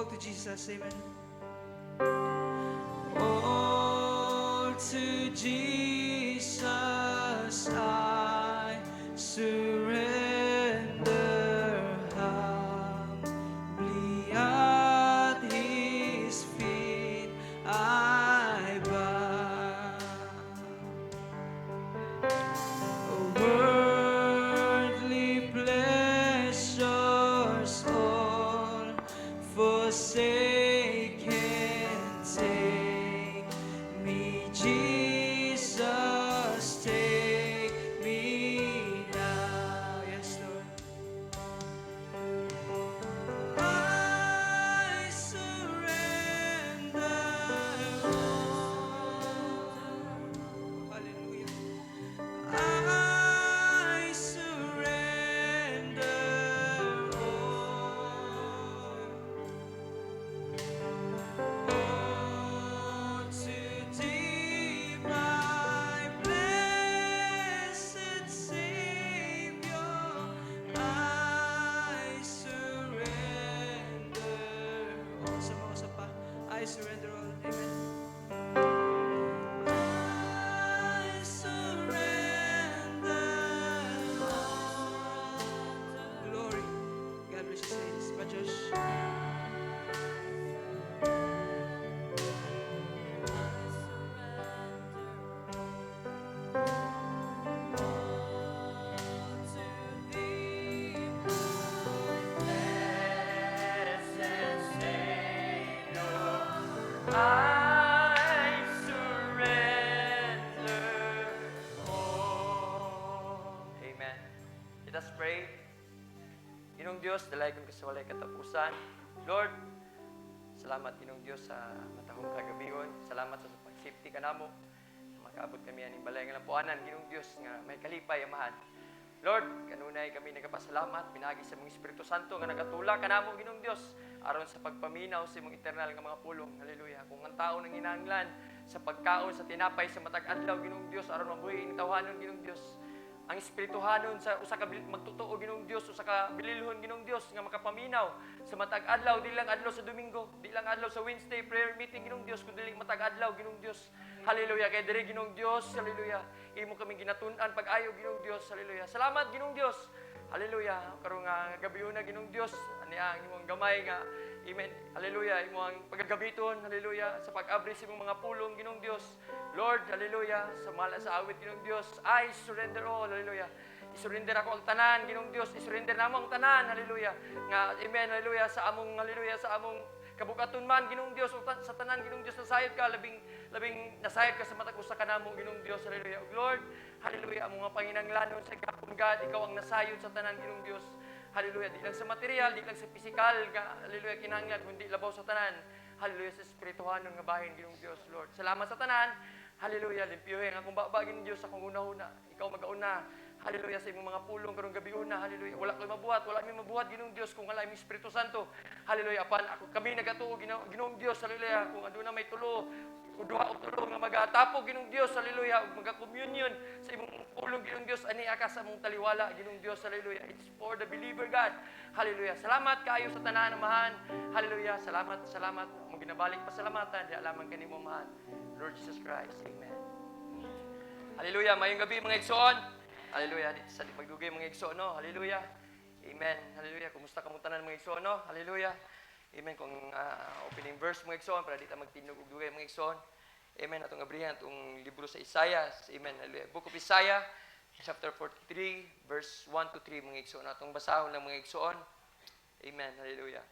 All to Jesus, amen. All to Jesus I surrender humbly at His feet I bow. Worldly pleasures all forsake and take me, Jesus, take me now. Yes, Lord. I surrender all. Hallelujah. I surrender all to Thee, my blessed Savior. I surrender all. Sa mga sapa, I surrender all. Amen. I surrender all. Glory. God bless you, saints. Josh. I surrender all. Amen. Let us pray. Ginong Diyos, dalaygon ka sa walay katapusan. Lord, salamat Ginong Diyos sa matahong kagabion. Salamat sa pag-safety ka namo. Makaabot kami aning balay nga lampuanan. Ginong Diyos nga may kalipay amahan. Lord, kanunay kami nagapasalamat pinagi sa mong Espiritu Santo nga nagatula kanamo Ginong Diyos aron sa pagpaminaw sa imong eternal nga mga pulong. Hallelujah. Kung ang tao nang hinahanglan sa pagkaon sa tinapay sa matag adlaw Ginong Diyos aron mabuhi ing tawhanon Ginong Diyos. Ang espirituhanon sa usa ka magtotoo Ginong Diyos, usa ka bililhon Ginong Diyos nga makapaminaw sa matag adlaw, di lang adlaw sa Domingo, di lang adlaw sa Wednesday prayer meeting Ginong Diyos, kundi matag adlaw Ginong Diyos. Hallelujah. Kay diri Ginong Diyos, hallelujah. Imo kami ginatun-an pag-ayo Ginong Diyos, hallelujah. Salamat Ginong Diyos. Hallelujah. Karon nga gabi na Ginong Diyos, ani ang imong gamay nga amen. Hallelujah. Imo ang pagagabiton, hallelujah, sa pag-abri sa imong mga pulong Ginong Diyos. Lord, hallelujah, sa mala sa awit Ginong Diyos, I surrender all, hallelujah. Isurrender ako ang tanan Ginong Diyos, isurrender namo ang tanan, hallelujah. Nga amen, hallelujah, sa among hallelujah sa among kabukaton man Ginong Diyos, sa tanan Ginong Diyos nasayod ka, labing nasayod ka sa matag usa ka namo Ginong Diyos, hallelujah. Ug Lord, hallelujah, ang mga panginahanglanon sa gapon God, ikaw ang nasayod sa tanan Ginong Diyos. Hallelujah, di lang sa material, di lang sa physical, hallelujah, kinahanglan kundi labaw sa tanan. Hallelujah, sa espirituhanon nga bahin Ginong Diyos, Lord. Salamat sa tanan. Hallelujah, limpyuhin akong baba Ginong Diyos, akong una-una, ikaw mag-auna. Hallelujah, sa imong mga pulong karong gabi una. Hallelujah. Wala ko'y mabuhat, wala mi mabuhat Ginong Diyos kung wala imong Espiritu Santo. Hallelujah. Apan ako kami nagatuo Ginong Diyos. Hallelujah. Kung aduna may tulo, duha o tulo nga magatapo Ginong Diyos. Hallelujah. Ug maga-communion sa imong pulong Ginong Diyos ani aka sa imong taliwala Ginong Diyos. Hallelujah. It's for the believer God. Hallelujah. Salamat kaayo sa tanan amahan. Hallelujah. Salamat. Mo ginabalik pasalamatan di alamang kanimo amahan. Lord Jesus Christ. Amen. Hallelujah. Mayong gabi mga igsoon. Hallelujah. Sa pagdugay mga igsoon, no? Hallelujah. Amen. Hallelujah. Kumusta ka mong tanan mga igsoon, no? Hallelujah. Amen. Kung opening verse mga igsoon para di ta magtinog og dugay mga igsoon. Amen. Atong abrihan atong libro sa Isaiah. Amen. Hallelujah. Book of Isaiah, chapter 43, verse 1 to 3 mga igsoon. Atong basahon lang mga igsoon. Amen. Hallelujah.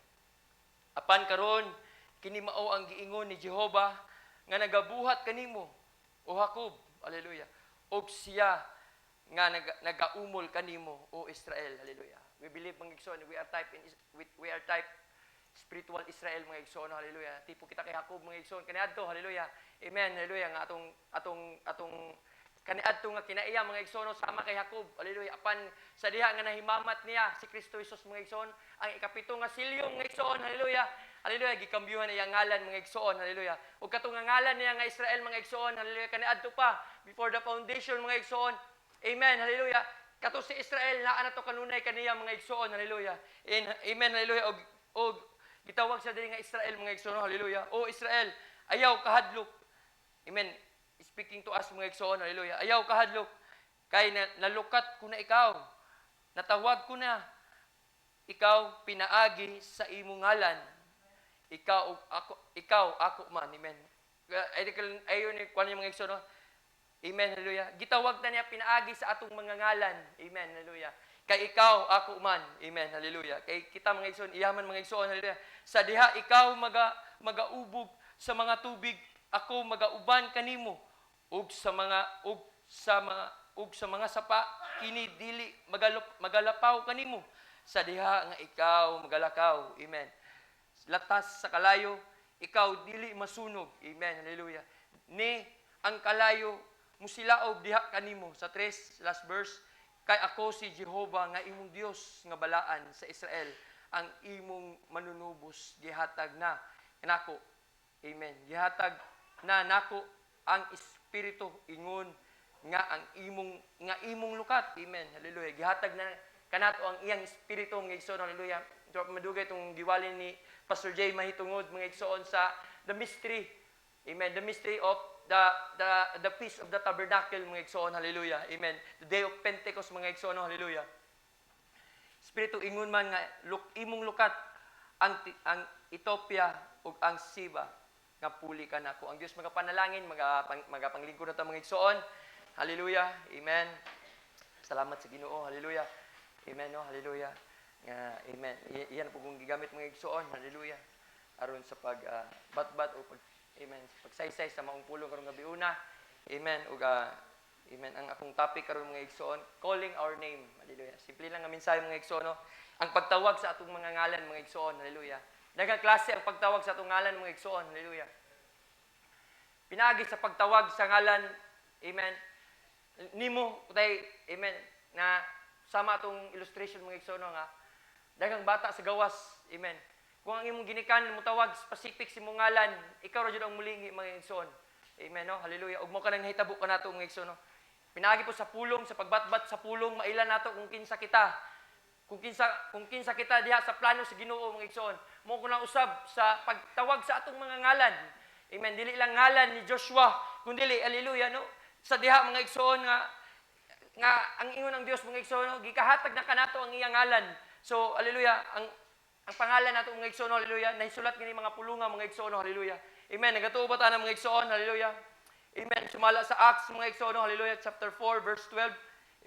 Apan karon kini mao ang giingon ni Jehova nga nagabuhat kanimo, o Jacob. Hallelujah. Og siya nga nagaumol kanimo, o Israel. Hallelujah. We believe mga igsoon, we are type spiritual Israel mga igsoon. Hallelujah. Tipo kita kay Jacob mga igsoon kaniadto. Hallelujah. Amen. Hallelujah. Nga atong kaniadto nga kinaiya mga igsoon sama kay Jacob. Hallelujah. Apan sa diha nga nahimamat niya si Kristo Jesus mga igsoon, ang ikapito nga silyong mga igsoon. Hallelujah. Hallelujah. Gikambyuhan niya ngalan mga igsoon. Hallelujah. Ug katong nga ngalan niya nga Israel mga igsoon. Hallelujah. Kaniadto pa before the foundation mga igsoon. Amen. Hallelujah. Kato si Israel naa na to kanunay kaniya mga igsoon. Hallelujah. Amen. Hallelujah. Og Gitawag sa diri nga Israel mga igsoon, hallelujah. O Israel, ayaw kahadlok. Amen. Speaking to us mga igsoon, hallelujah. Ayaw kahadlok kay nalukat ko na ikaw. Natawag ko na ikaw pinaagi sa imong ngalan. Ikaw ako man. Amen. Ayon ni kuan mga igsoon. Amen, hallelujah. Gitawag na niya pinaagi sa atong mga ngalan. Amen, hallelujah. Kay ikaw, ako man. Amen, hallelujah. Kay kita mga igsoon, iyaman mga igsoon, hallelujah. Sa diha, ikaw magaubog sa mga tubig, ako magauban kanimo. Ug sa mga sapa, kini dili magalapaw kanimo. Sa diha nga ikaw magalakaw. Amen. Latas sa kalayo, ikaw dili masunog. Amen, hallelujah. Ni ang kalayo musilaob diha kanimo sa 3 last verse, kay ako si Jehovah nga imong Dios nga balaan sa Israel, ang imong manunubos gihatag na nako. Amen. Gihatag na nako ang espiritu ingon nga ang imong lukat. Amen. Hallelujah. Gihatag na kanato ang iyang espiritu mga igsoon. Hallelujah. Madugay itong giwalin ni Pastor Jay mahitungod mga igsoon sa the mystery. Amen. The mystery of the feast of the tabernacle mga igsoon, hallelujah. Amen. The day of Pentecost mga igsoon, hallelujah. Espiritu ingon man nga imong lukat ang Ethiopia ug ang Siba nga puli ka nako. Ang Dios magapanalangin, magapanglingkod nato mga igsoon. Hallelujah. Amen. Salamat sa Ginoo, hallelujah. Amen, no, hallelujah. Amen. Iyan po kung gigamit mga igsoon, hallelujah. Aron sa batbat o amen. Pagsaysay sa maong pulong karong gabi una. Amen. Ug amen. Ang akong topic karon mga igsoon, calling our name. Hallelujah. Simple lang nga mensahe mga igsoon, no? Ang pagtawag sa atong mga ngalan mga igsoon. Hallelujah. Daghang klase ang pagtawag sa atong ngalan mga igsoon. Hallelujah. Pinaagi sa pagtawag sa ngalan, amen. Nimo tay, amen, na sama atong illustration mga igsoon nga daghang bata sa gawas, amen. Kung ang imong ginikanan mo tawag specific si mong ngalan, ikaw ra jud ang mulingi mga igsoon. Amen, no? Hallelujah. Ug mo ka nang nahitabo ka nato mga igsoon, no? Pinaagi po sa pulong, sa pagbatbat sa pulong, mailan nato kung kinsa kita. Kung kinsa kita diha sa plano sa Ginoo mga igsoon. Mo ko na usab sa pagtawag sa atong mga ngalan. Amen. Dili lang ngalan ni Joshua, kundi hallelujah, no? Sa diha mga igsoon nga ang ingon ng Dios mga igsoon, no? Gikahatag na kanato ang iyang ngalan. So hallelujah, ang pangalan nato mga igsoon, hallelujah, nahisulat kini mga pulunga mga igsoon, hallelujah. Amen. Nagatuo ba ta ng mga igsoon, hallelujah. Amen. Sumala sa Acts mga igsoon, hallelujah, chapter 4 verse 12.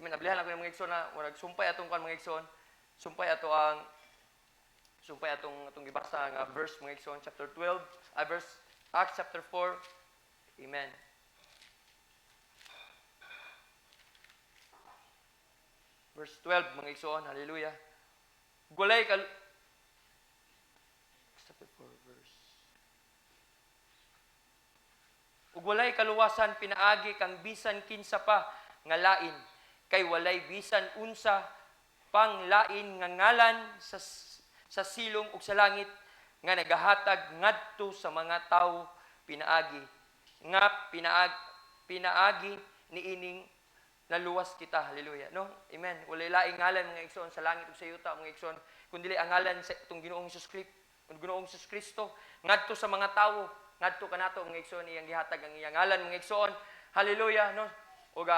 Amen. Nablihan ako ng mga igsoon na murag sumpay atong kan mga igsoon. Sumpay atong gibasa nga verse mga igsoon, chapter 12, verse Acts chapter 4. Amen. Verse 12 mga igsoon, hallelujah. Gulay chapter 4 verse. Ug walay kaluwasan pinaagi kang bisan kinsa pa nga lain, kay walay bisan unsa pang lain nga ngalan sa silong ug sa langit nga nagahatag ngadto sa mga tawo pinaagi nga pinaagi niining naluwas kita, hallelujah, no? Amen. Walay laing ngalan mga igsoon sa langit ug sa yuta mga igsoon, kundi ang ngalan sa itong Ginoong Hesus Kristo ngadto sa mga tawo, ngadto kanato mga igsoon iyang gihatag ang iyang ngalan mga igsoon, hallelujah, no? Ug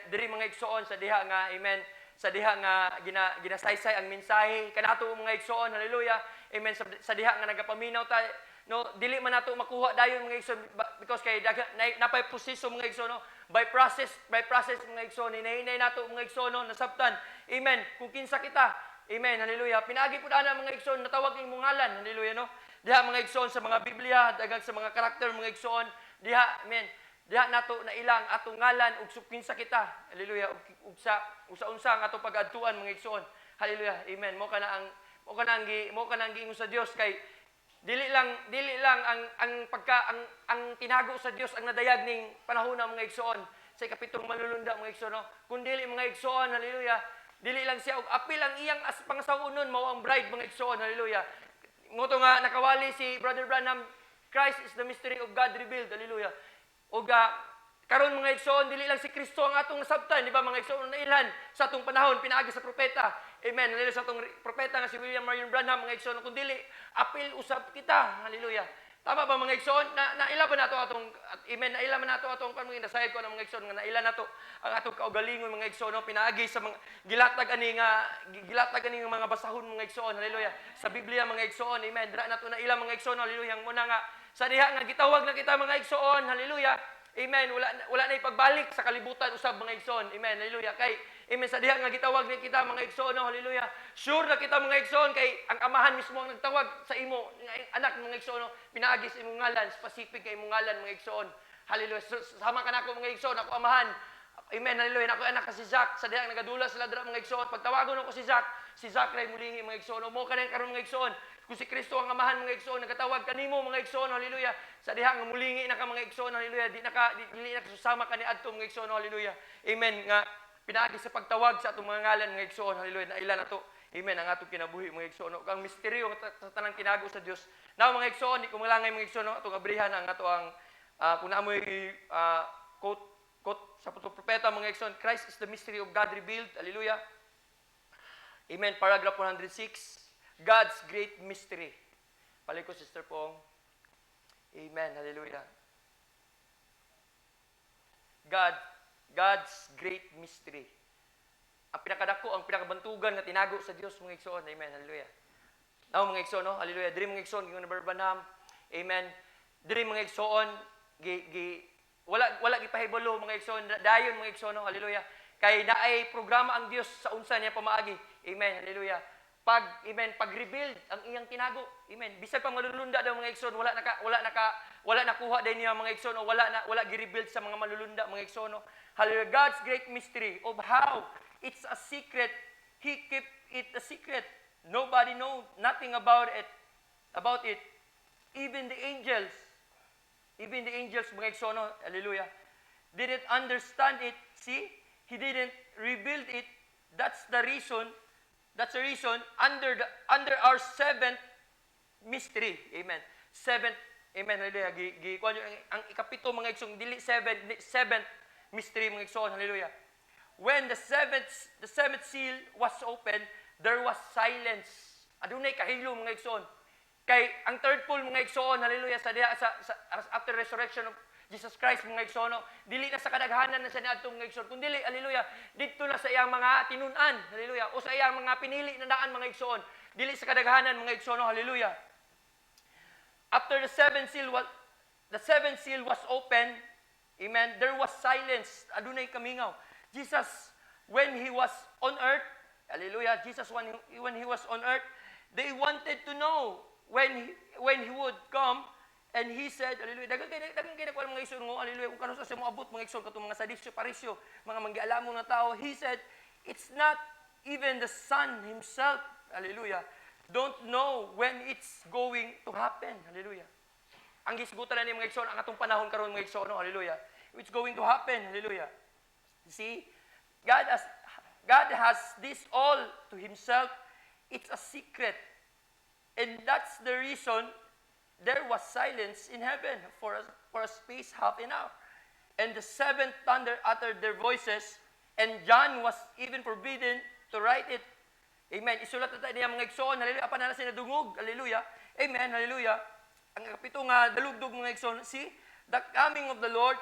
diri mga igsoon sa diha nga, amen, sa diha nga ginasaysay ang mensahe kanato mga igsoon, hallelujah, amen, sa diha nga nagapaminaw ta, no, dili man nato makuha dayon mga igsoon because kay napay proseso mga igsoon, no? By process mga igsoon, hinahinay nato mga igsoon, no? Nasabtan, amen, kung kinsa kita, amen, hallelujah. Pinaagi pud ana mga igsoon natawag ning ngalan, hallelujah, no? Diha mga igsoon sa mga Biblia, daghang sa mga karakter mga igsoon, diha, amen, diha nato na ilang atong ngalan ug kinsa kita, hallelujah, ug sa unsa ang atong pag-adtuan mga igsoon, hallelujah, amen. Mo kana ang giingon sa Dios kay dili lang ang tinago sa Dios ang nadayag ning panahon mga igsoon sa ikapitong malulunda mga igsoon, no? Kundi mga igsoon, hallelujah, dili lang siya og apil ang iyang pangasawunon mao ang bride mga igsoon, hallelujah. Mo to nga nakawali si Brother Branham, Christ is the mystery of God revealed, hallelujah. Og Karon mga igsoon, dili lang si Kristo ang atong nasabtan, di ba mga igsoon na ilan sa atong panahon pinaagi sa propeta. Amen. Hallelujah sa atong propeta nga si William Marion Branham mga igsoon kun dili apil usab kita. Hallelujah. Tama ba mga igsoon? Naila ba nato atong amen, naila man nato atong kan mga nasayad ko ng mga igsoon nga naila nato ang atong kaugalingon mga igsoon pinaagi sa mga gilatag ani nga mga basahon mga igsoon. Hallelujah. Sa Biblia mga igsoon, amen. Dira nato na ila mga igsoon. Hallelujah. Muna nga sa diha nga gitawag na kita mga igsoon. Hallelujah. Amen. Wala na ipagbalik sa kalibutan usab mga igsoon. Amen. Hallelujah. Kay amen sa diha nga gitawag ni kita mga igsoon. Hallelujah. Sure na kita mga igsoon kay ang amahan mismo ang nagtawag sa imo anak mga igsoon. Pinaagi sa imong ngalan, specific kay imong ngalan mga igsoon. Hallelujah. Sama ka nako mga igsoon, ako amahan. Amen. Hallelujah. Ako anak ka si Zach. Sa diha nagadula sila dira mga igsoon. Pagtawagon ako si Zach ray mulingi mga igsoon. Mo ka na karon mga igsoon. Kung si Kristo ang amahan mga igsoon, nagatawag kanimo mga igsoon, hallelujah. Sa diha nga mulingi na ka mga igsoon, hallelujah. Dili na susama ka ni adto mga igsoon, hallelujah. Amen. Nga pinaagi sa pagtawag sa atong mga ngalan mga igsoon, hallelujah. Na ila na to. Amen. Ang atong kinabuhi mga igsoon. Ang misteryo sa tanang tinago sa Dios. Now mga igsoon, di ko malangay mga igsoon, atong abrihan ang ato ang kung naamoy quote sa propeta mga igsoon, Christ is the mystery of God revealed. Hallelujah. Amen. Paragraph 106. God's great mystery. Palay ko, Sister Pong. Amen. Hallelujah. God's great mystery. Ang pinakadako, ang pinakabantugan na tinago sa Dios mga igsoon. Amen. Hallelujah. Now mga igsoon, no? Hallelujah. Diri mga igsoon, gingon na Banham. Amen. Diri mga igsoon, wala gipahibalo mga igsoon. Dayon mga igsoon, no? Hallelujah. Kay naay programa ang Dios sa unsa niya pamaagi. Amen. Hallelujah. Pag-rebuild ang iyang tinago. Amen. Bisag pang malulunda daw mga igsoon, wala nakuha din niya mga igsoon, wala gi-rebuild sa mga malulunda mga igsoon. Hallelujah. God's great mystery of how it's a secret. He kept it a secret. Nobody know nothing about it. Even the angels mga igsoon, hallelujah, didn't understand it. See? He didn't rebuild it. That's the reason under our seventh mystery. Amen. Seventh, amen. Hallelujah. Ang ikapito mga igsoon, dili seventh mystery mga igsoon. Hallelujah. When the seventh seal was open, there was silence. Adunay kahilo mga igsoon. Kay ang third pull mga igsoon, hallelujah, sa after resurrection of Jesus Christ mga igsoon, dili na sa kadaghanan na sa niadtong mga igsoon, kundi dili, hallelujah, dito na sa iyang mga tinunan, hallelujah, o sa iyang mga pinili na daan mga igsoon, dili sa kadaghanan mga igsoon, hallelujah. After the seventh seal was open, amen, there was silence. Adunay kamingaw. Jesus, when he was on earth, hallelujah, Jesus when he was on earth, they wanted to know when he would come. And he said, hallelujah, dagan kay nakuha mga igsoon ngo, hallelujah, kung kano sa mo abot mga igsoon katong mga sadisyo, parisyo, mga manggialamo na tao. He said, it's not even the Son himself, hallelujah, don't know when it's going to happen, hallelujah. Ang gisgutan na ni mga igsoon, ang atong panahon karon mga igsoon, hallelujah, it's going to happen, hallelujah. See, God has this all to himself. It's a secret. And that's the reason there was silence in heaven for a space half an hour. And the seventh thunder uttered their voices, and John was even forbidden to write it. Amen. Isulat na tayo niya mga igsoon. Hallelujah. Apa na sinadungog. Hallelujah. Amen. Hallelujah. Ang kapito nga, dalugdog mga igsoon. See, the coming of the Lord,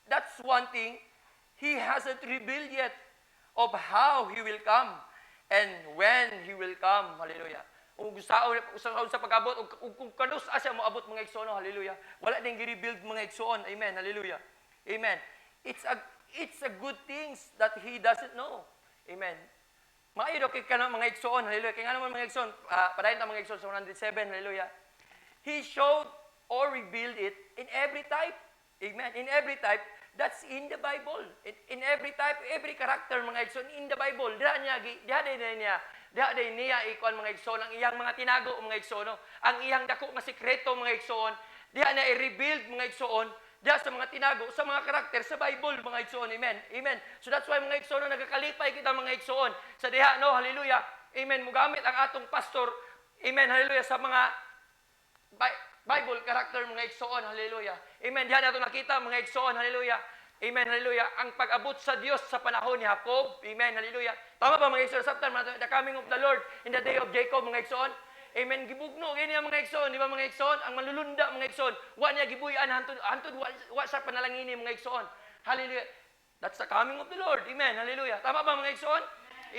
that's one thing. He hasn't revealed yet of how He will come and when He will come. Hallelujah. Kung usaon sa pag-abot, kung kanus asya mo abot mga igsoon, hallelujah. Wala ding gi-rebuild mga igsoon. Amen. Hallelujah. Amen. It's a good things that He doesn't know. Amen. Maayo kay kana mga igsoon, hallelujah. Kay nga naman mga igsoon, padayon ta mga igsoon sa 107, hallelujah. He showed or revealed it in every type. Amen. In every type, that's in the Bible. In every type, every character mga igsoon in the Bible. Diha niya ikuan mga igsoon ang iyang mga tinago mga igsoon, ang iyang dako nga sekreto mga igsoon. Diha na i-revealed mga igsoon diha sa mga tinago sa mga karakter sa Bible mga igsoon. Amen. Amen. So that's why mga igsoon nagakalipay kita mga igsoon sa diha, no, hallelujah. Amen. Mugamit ang atong pastor, amen, hallelujah, sa mga Bible character mga igsoon, hallelujah. Amen. Diyan nato nakita mga igsoon, hallelujah. Amen, hallelujah. Ang pag-abot sa Diyos sa panahon ni Jacob, amen, hallelujah. Tama ba mga igsoon? Sabtan, the coming of the Lord in the day of Jacob, mga igsoon. Amen, gibugno, ganyan mga igsoon, di ba mga igsoon? Ang manlulunda mga igsoon, wa niya gibuyan, hantod wa sa panalangini mga igsoon. Hallelujah. That's the coming of the Lord, amen, hallelujah. Tama ba mga igsoon?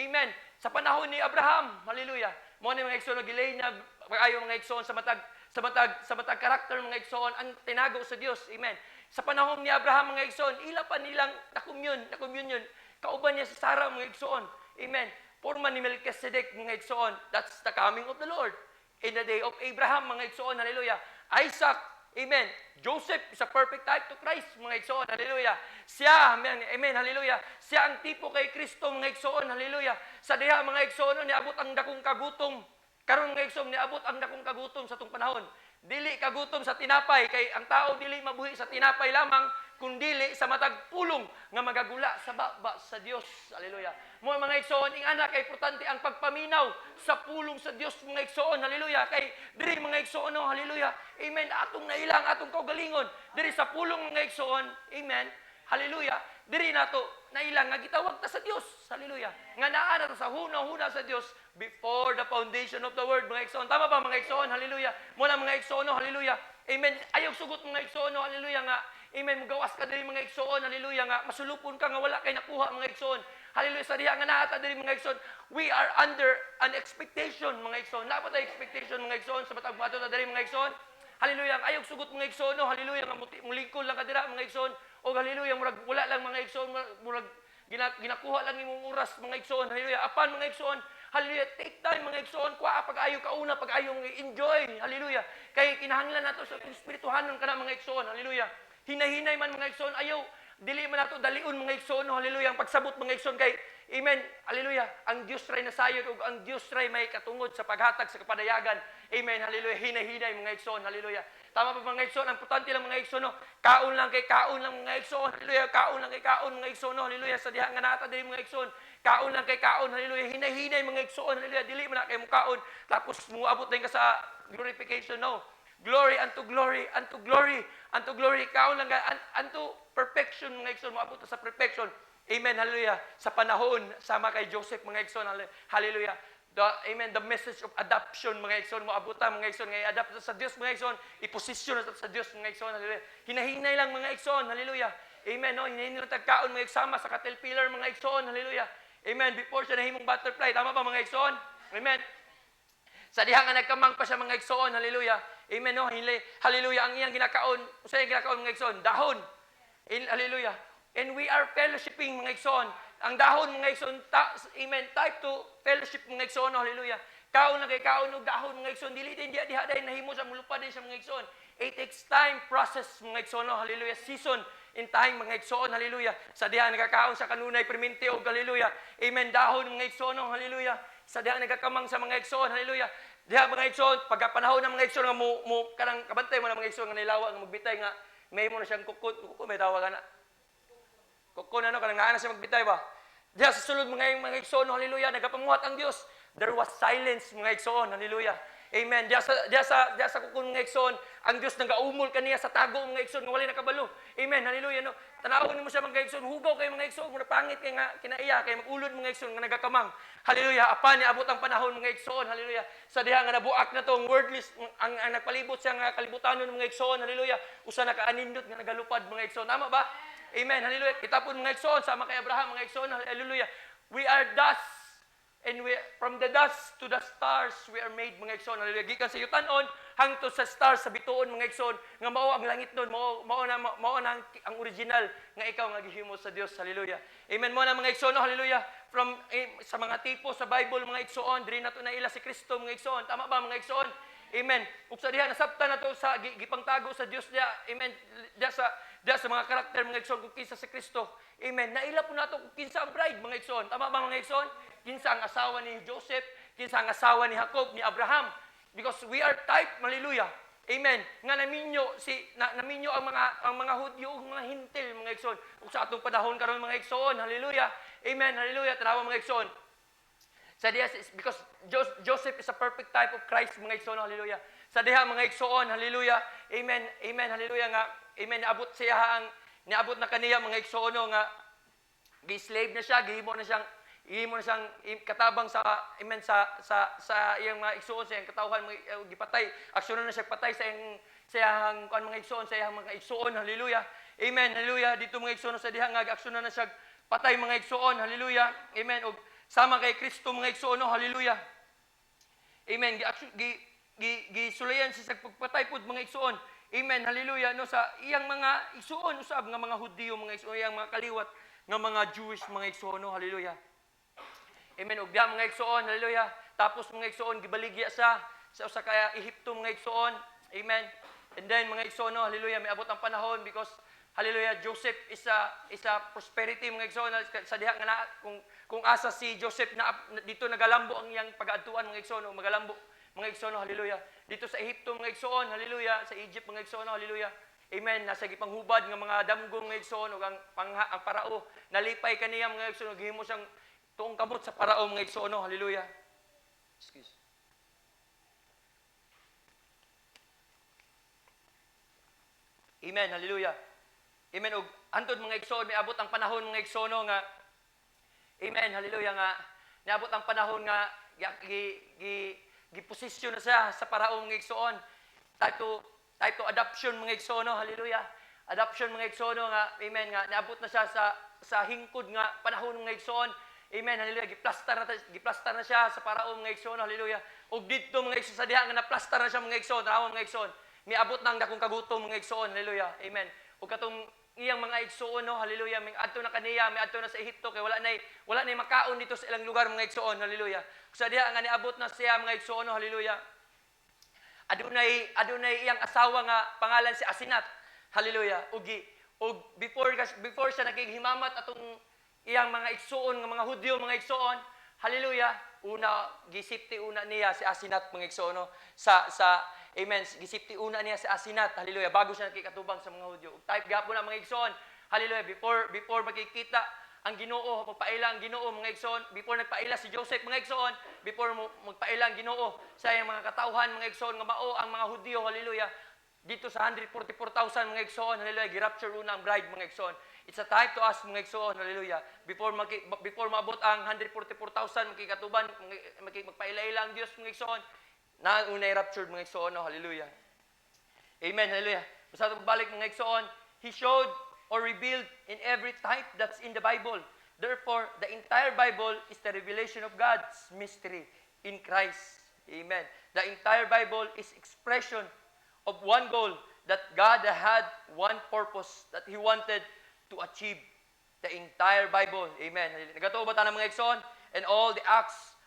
Amen. Sa panahon ni Abraham, hallelujah. Mo ni mga igsoon, gilay na pag-ayo mga igsoon sa matag karakter mga igsoon, ang tinago sa Diyos, amen. Sa panahon ni Abraham mga igsoon, ila pa nilang na-communion, kauban niya sa Sarah mga igsoon. Amen. Porma ni Melchizedek mga igsoon, that's the coming of the Lord. In the day of Abraham mga igsoon, hallelujah. Isaac, amen. Joseph is a perfect type to Christ mga igsoon, hallelujah. Siya, amen, hallelujah. Siya ang tipo kay Kristo mga igsoon, hallelujah. Sa diha mga igsoon, niabot ang dakong kagutom. Karon mga igsoon, niabot ang dakong kagutom sa tong panahon. Dili kagutom sa tinapay, kay ang tao dili mabuhi sa tinapay lamang, kundili sa matag pulong nga magagula sa baba sa Dios. Hallelujah. Mo mga igsoon, ing anak kay importante ang pagpaminaw sa pulong sa Dios mga igsoon. Hallelujah. Kay diri mga igsoon, no, hallelujah. Amen. Atong nailang atong kaugalingon diri sa pulong mga igsoon. Amen. Hallelujah. Diri nato nailang nga gitawag ta sa Dios. Hallelujah. Nga naa na sa huna sa Dios before the foundation of the world, mga igsoon. Tama ba mga igsoon? Hallelujah. Muna mga igsoon, hallelujah. Amen. Ayaw sugot mga igsoon, hallelujah nga. Amen. Mugawas ka diri mga igsoon, hallelujah nga. Masulupon ka nga wala kay nakuha mga igsoon. Hallelujah. Sa diha nga naata diri mga igsoon. We are under an expectation mga igsoon. Dapat ay expectation mga igsoon sa matag mato na diri mga igsoon. Hallelujah. Ayaw sugot mga igsoon, hallelujah nga mulingkod lang ka dira mga igsoon. O hallelujah, murag wala lang mga igsoon, murag ginakuha lang imong oras mga igsoon. Hallelujah. Apan mga igsoon, hallelujah, take time mga igsoon, kuha pag-ayo kauna, pag-ayo enjoy. Hallelujah. Kay kinahanglan nato sa espirituhanon kana mga igsoon. Hallelujah. Hinahinay man mga igsoon, ayaw dili man nato dalion mga igsoon. Hallelujah. Ang pagsabot mga igsoon kay amen. Hallelujah. Ang Dios ray nasayod ug ang Dios ray may katungod sa paghatag sa kapadayagan. Amen. Hallelujah. Hinahinay mga igsoon. Hallelujah. Tama ba mga igsoon? Ang importante lang mga igsoon, no? Kaon lang kay kaon lang mga igsoon. Hallelujah. Kaon lang kay kaon mga igsoon. Hallelujah. Sa diha nga nata diri mga igsoon. Kaon lang kay kaon. Hallelujah. Hinahinay mga igsoon. Hallelujah. Dili man na kay mo kaon. Tapos muabot din ka sa glorification. No. Glory unto glory, unto glory, unto glory. Kaon lang unto perfection mga igsoon. Muabot sa perfection. Amen. Hallelujah. Sa panahon sama kay Joseph mga igsoon. Hallelujah. Amen, the message of adoption mga igsoon mo abuta mga igsoon nga i-adapt sa Dios mga igsoon, iposisyon sa Dios mga igsoon. Hallelujah. Hinahinay lang mga igsoon. Hallelujah. Amen, no, hinahinay lang tagkaon mga igsama sa caterpillar mga igsoon. Hallelujah. Amen, before siya nahimong butterfly. Tama ba mga igsoon? Amen. Sa diha nga nagkamang pa siya mga igsoon. Hallelujah. Amen, no, hallelujah. Ang iyang ginakaon, usa yung ginakaon mga igsoon, dahon. Hallelujah. And we are fellowshipping mga igsoon. Ang dahon mga igsoon, amen, type to fellowship mga igsoon, hallelujah. Kaon na kay kaon og dahon mga igsoon, dili din diha day nahimo sa mulupad din sa mga igsoon. It takes time, process mga igsoon, hallelujah. Season in time mga igsoon, hallelujah. Sa diha nagakaon sa kanunay permente og hallelujah. Amen, dahon mga igsoon, hallelujah. Sa diha nagakamang sa mga igsoon, hallelujah. Diha mga igsoon, pagka panahon ng mga igsoon nga mo kanang kabantay mo ng mga igsoon nga nilawa nga magbitay nga may mo na siyang kukut may tawag na. Kung ano, kanang naa na siya magbitay ba? Diya sa sulod mga igsoon, hallelujah, nagapamuhat ang Dios. There was silence mga igsoon, hallelujah. Amen. Diya sa kukun mga igsoon, ang Dios nagaumol kaniya sa tago mga igsoon nga wala nakabalo. Amen. Hallelujah. No. Tanawon nimo siya mga igsoon, hugaw kay mga igsoon, mura pangit kay nga kinaiya kay magulod mga igsoon nga nagakamang. Hallelujah. Apan ni abot ang panahon mga igsoon, hallelujah. Sa diha nga nabuak na tong wordless ang nagpalibot siya nga kalibutanon mga igsoon, hallelujah. Usa na kaanindot nga nagalupad mga igsoon. Tama ba? Amen. Hallelujah. Kita po mga igsoon, sama kay Abraham, mga igsoon. Hallelujah. We are dust. And from the dust to the stars, we are made, mga igsoon. Hallelujah. Gikan sa yutanon, hangtod sa stars, sa bituon, mga igsoon. Nga mao ang langit doon. Mao na ang original nga ikaw nga gihimo sa Dios. Hallelujah. Amen mo na mga igsoon. Hallelujah. From sa mga tipo sa Bible, mga igsoon, diri na to na ila si Kristo, mga igsoon. Tama ba, mga igsoon? Amen. Ug sa diha nasabtan na to sa gipangtago sa Dios diha. Amen. Diya sa mga karakter mga igsoon kung kinsa si Kristo. Amen. Naila po nato kung kinsa ang bride mga igsoon. Tama ba mga igsoon? Kinsa ang asawa ni Joseph, kinsa ang asawa ni Jacob, ni Abraham. Because we are type, hallelujah. Amen. Nga naminyo ang mga Hudyo ug mga Hintil mga igsoon. Ug sa atong panahon karon mga igsoon, hallelujah. Amen. Hallelujah. Tanawa mga igsoon. Sa diya because Joseph is a perfect type of Christ mga igsoon, hallelujah. sa diha mga igsoon, hallelujah. Amen. Amen. Hallelujah nga. Amen. Niabot na kaniya mga igsoon nga gi-slave na siya, gihimo na siyang katabang sa amen sa iyang mga igsoon, sa iyang katawhan mga gipatay. Aksyonan na siya patay sa iyang mga igsoon, hallelujah. Amen. Hallelujah. Dito mga igsoon sa diha nga aksyonan na siya patay mga igsoon, hallelujah. Amen. Og sama kay Kristo mga igsoon, hallelujah. Amen. Gisulayan siya sa pagpatay pud mga igsoon. Amen. Hallelujah. No, sa iyang mga igsoon usab nga mga Hudiyo mga igsoon, iyang mga kaliwat nga mga Jewish mga igsoon, hallelujah. Amen. Ug diha mga igsoon, hallelujah. Tapos mga igsoon gibaligya sa usa ka Ehipto mga igsoon. Amen. And then mga igsoon, hallelujah, may abot ang panahon because hallelujah, Joseph is a prosperity mga igsoon. Sa diha nga kung asa si Joseph na dito nagalambo ang iyang pag-adtuan mga igsoon, magalambo mga igsoon, hallelujah. Dito sa Ehipto mga igsoon, hallelujah, sa Egypt mga igsoon, hallelujah. Amen. Nasa gipanghubad nga mga damgong mga igsoon ug ang parao nalipay kaniya mga igsoon, gihimo siyang tuong kamot sa parao mga igsoon, hallelujah. Excuse. Amen. Hallelujah. Amen. Ug antod mga igsoon may abot ang panahon mga igsoon nga amen. Hallelujah nga niabot ang panahon nga giposisyon na siya sa parao mga igsoon. Type to adoption mga igsoon, hallelujah. Adoption mga igsoon nga amen nga niabot na siya sa hingkod nga panahon mga igsoon. Amen. Hallelujah. Giplastar na siya sa parao mga igsoon, hallelujah. Ug didto mga igsoon sa diha nga naplastar na siya mga igsoon, tawon mga igsoon. Miabot nang dakong kagutom mga igsoon, hallelujah. Amen. Ug katong iyang mga igsoon, hallelujah, may adto na kaniya, may adto na sa Ehipto kay wala nay makaon dito sa ilang lugar mga igsoon, hallelujah. Sa diha nga niabot na siya mga igsoon, hallelujah. Adunay iyang asawa nga pangalan si Asenat. Hallelujah. Ug before siya naghihimamat atong iyang mga igsoon nga mga Hudyo mga igsoon, hallelujah. Gisipti una niya si Asenat mga igsoon amen. Gisipti una niya si Asenat, hallelujah, bago siya nakikatubang sa mga Hudyo. Ug type gapon na mga igsoon, hallelujah, before makikita ang Ginoo, magpaila ang Ginoo mga igsoon, before nagpaila si Joseph mga igsoon, before magpaila ang Ginoo sa iyang mga katawhan mga igsoon nga mao ang mga Hudyo, hallelujah. Dito sa 144,000 mga igsoon, hallelujah, girapture una ang bride mga igsoon. It's a type to us mga igsoon, hallelujah. Before maabot ang 144,000 makikatuban, magpaila-ila ang Dios mga igsoon, na unay raptured mga igsoon, hallelujah. Amen, hallelujah. Basta balik mga igsoon, He showed or revealed in every type that's in the Bible. Therefore, the entire Bible is the revelation of God's mystery in Christ. Amen. The entire Bible is expression of one goal, that God had one purpose that He wanted to achieve. The entire Bible. Amen. Nagatuo ba tayo mga igsoon? And all the acts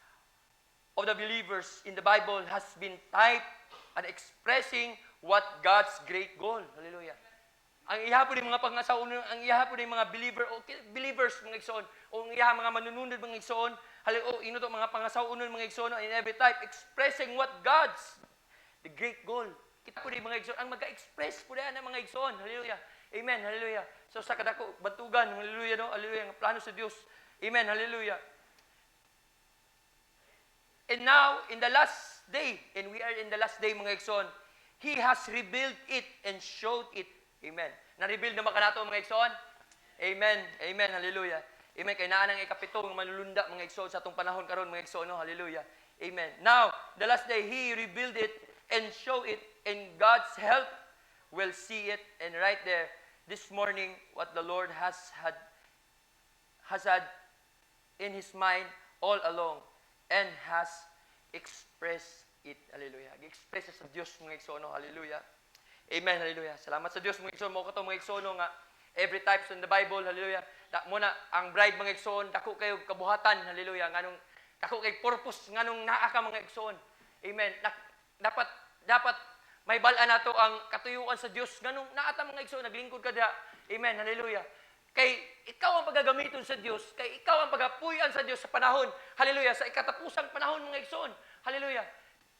of the believers in the Bible has been typed and expressing what God's great goal. Hallelujah. Ang ihapon ng mga pangasaunon, ang ihapon ng mga believers mga igsoon, o ang ihapon mga manununod mga igsoon, ino to mga pangasaunon mga igsoon in every type expressing what God's the great goal. Kita po mga igsoon ang mag-express po na mga igsoon. Hallelujah. Amen. Hallelujah. So sa kadako bantugan, hallelujah no, hallelujah, ang plano sa Dios. Amen. Hallelujah. And now in the last day, and we are in the last day mga igsoon, He has revealed it and showed it. Amen. Na-reveal na makanato mga igsoon? Amen. Amen. Hallelujah. Amen. Kay naa nang ikapito nga manulunda mga igsoon sa atong panahon karon mga igsoon. No? Hallelujah. Amen. Now, the last day He revealed it and showed it, and God's help will see it. And right there, this morning, what the Lord has had in His mind all along and has expressed it. Hallelujah. Gi-express sa Dios mga igsoon. Hallelujah. Amen, hallelujah. Salamat sa Dios mga igsoon. Mo kato mga igsoon nga every types in the Bible, hallelujah. Muna ang bride mga igsoon, dako kayo kabuhatan, hallelujah. Nganong dako kay purpose nganong naa ka mga igsoon. Amen. Dapat may bal-an nato ang katuyuan sa Dios nganong naa ta mga igsoon, naglingkod ka diha. Amen, hallelujah. Kay ikaw ang pagagamiton sa Dios, kay ikaw ang pagapuy-an sa Dios sa panahon, hallelujah, sa ikatapusang panahon mga igsoon. Hallelujah.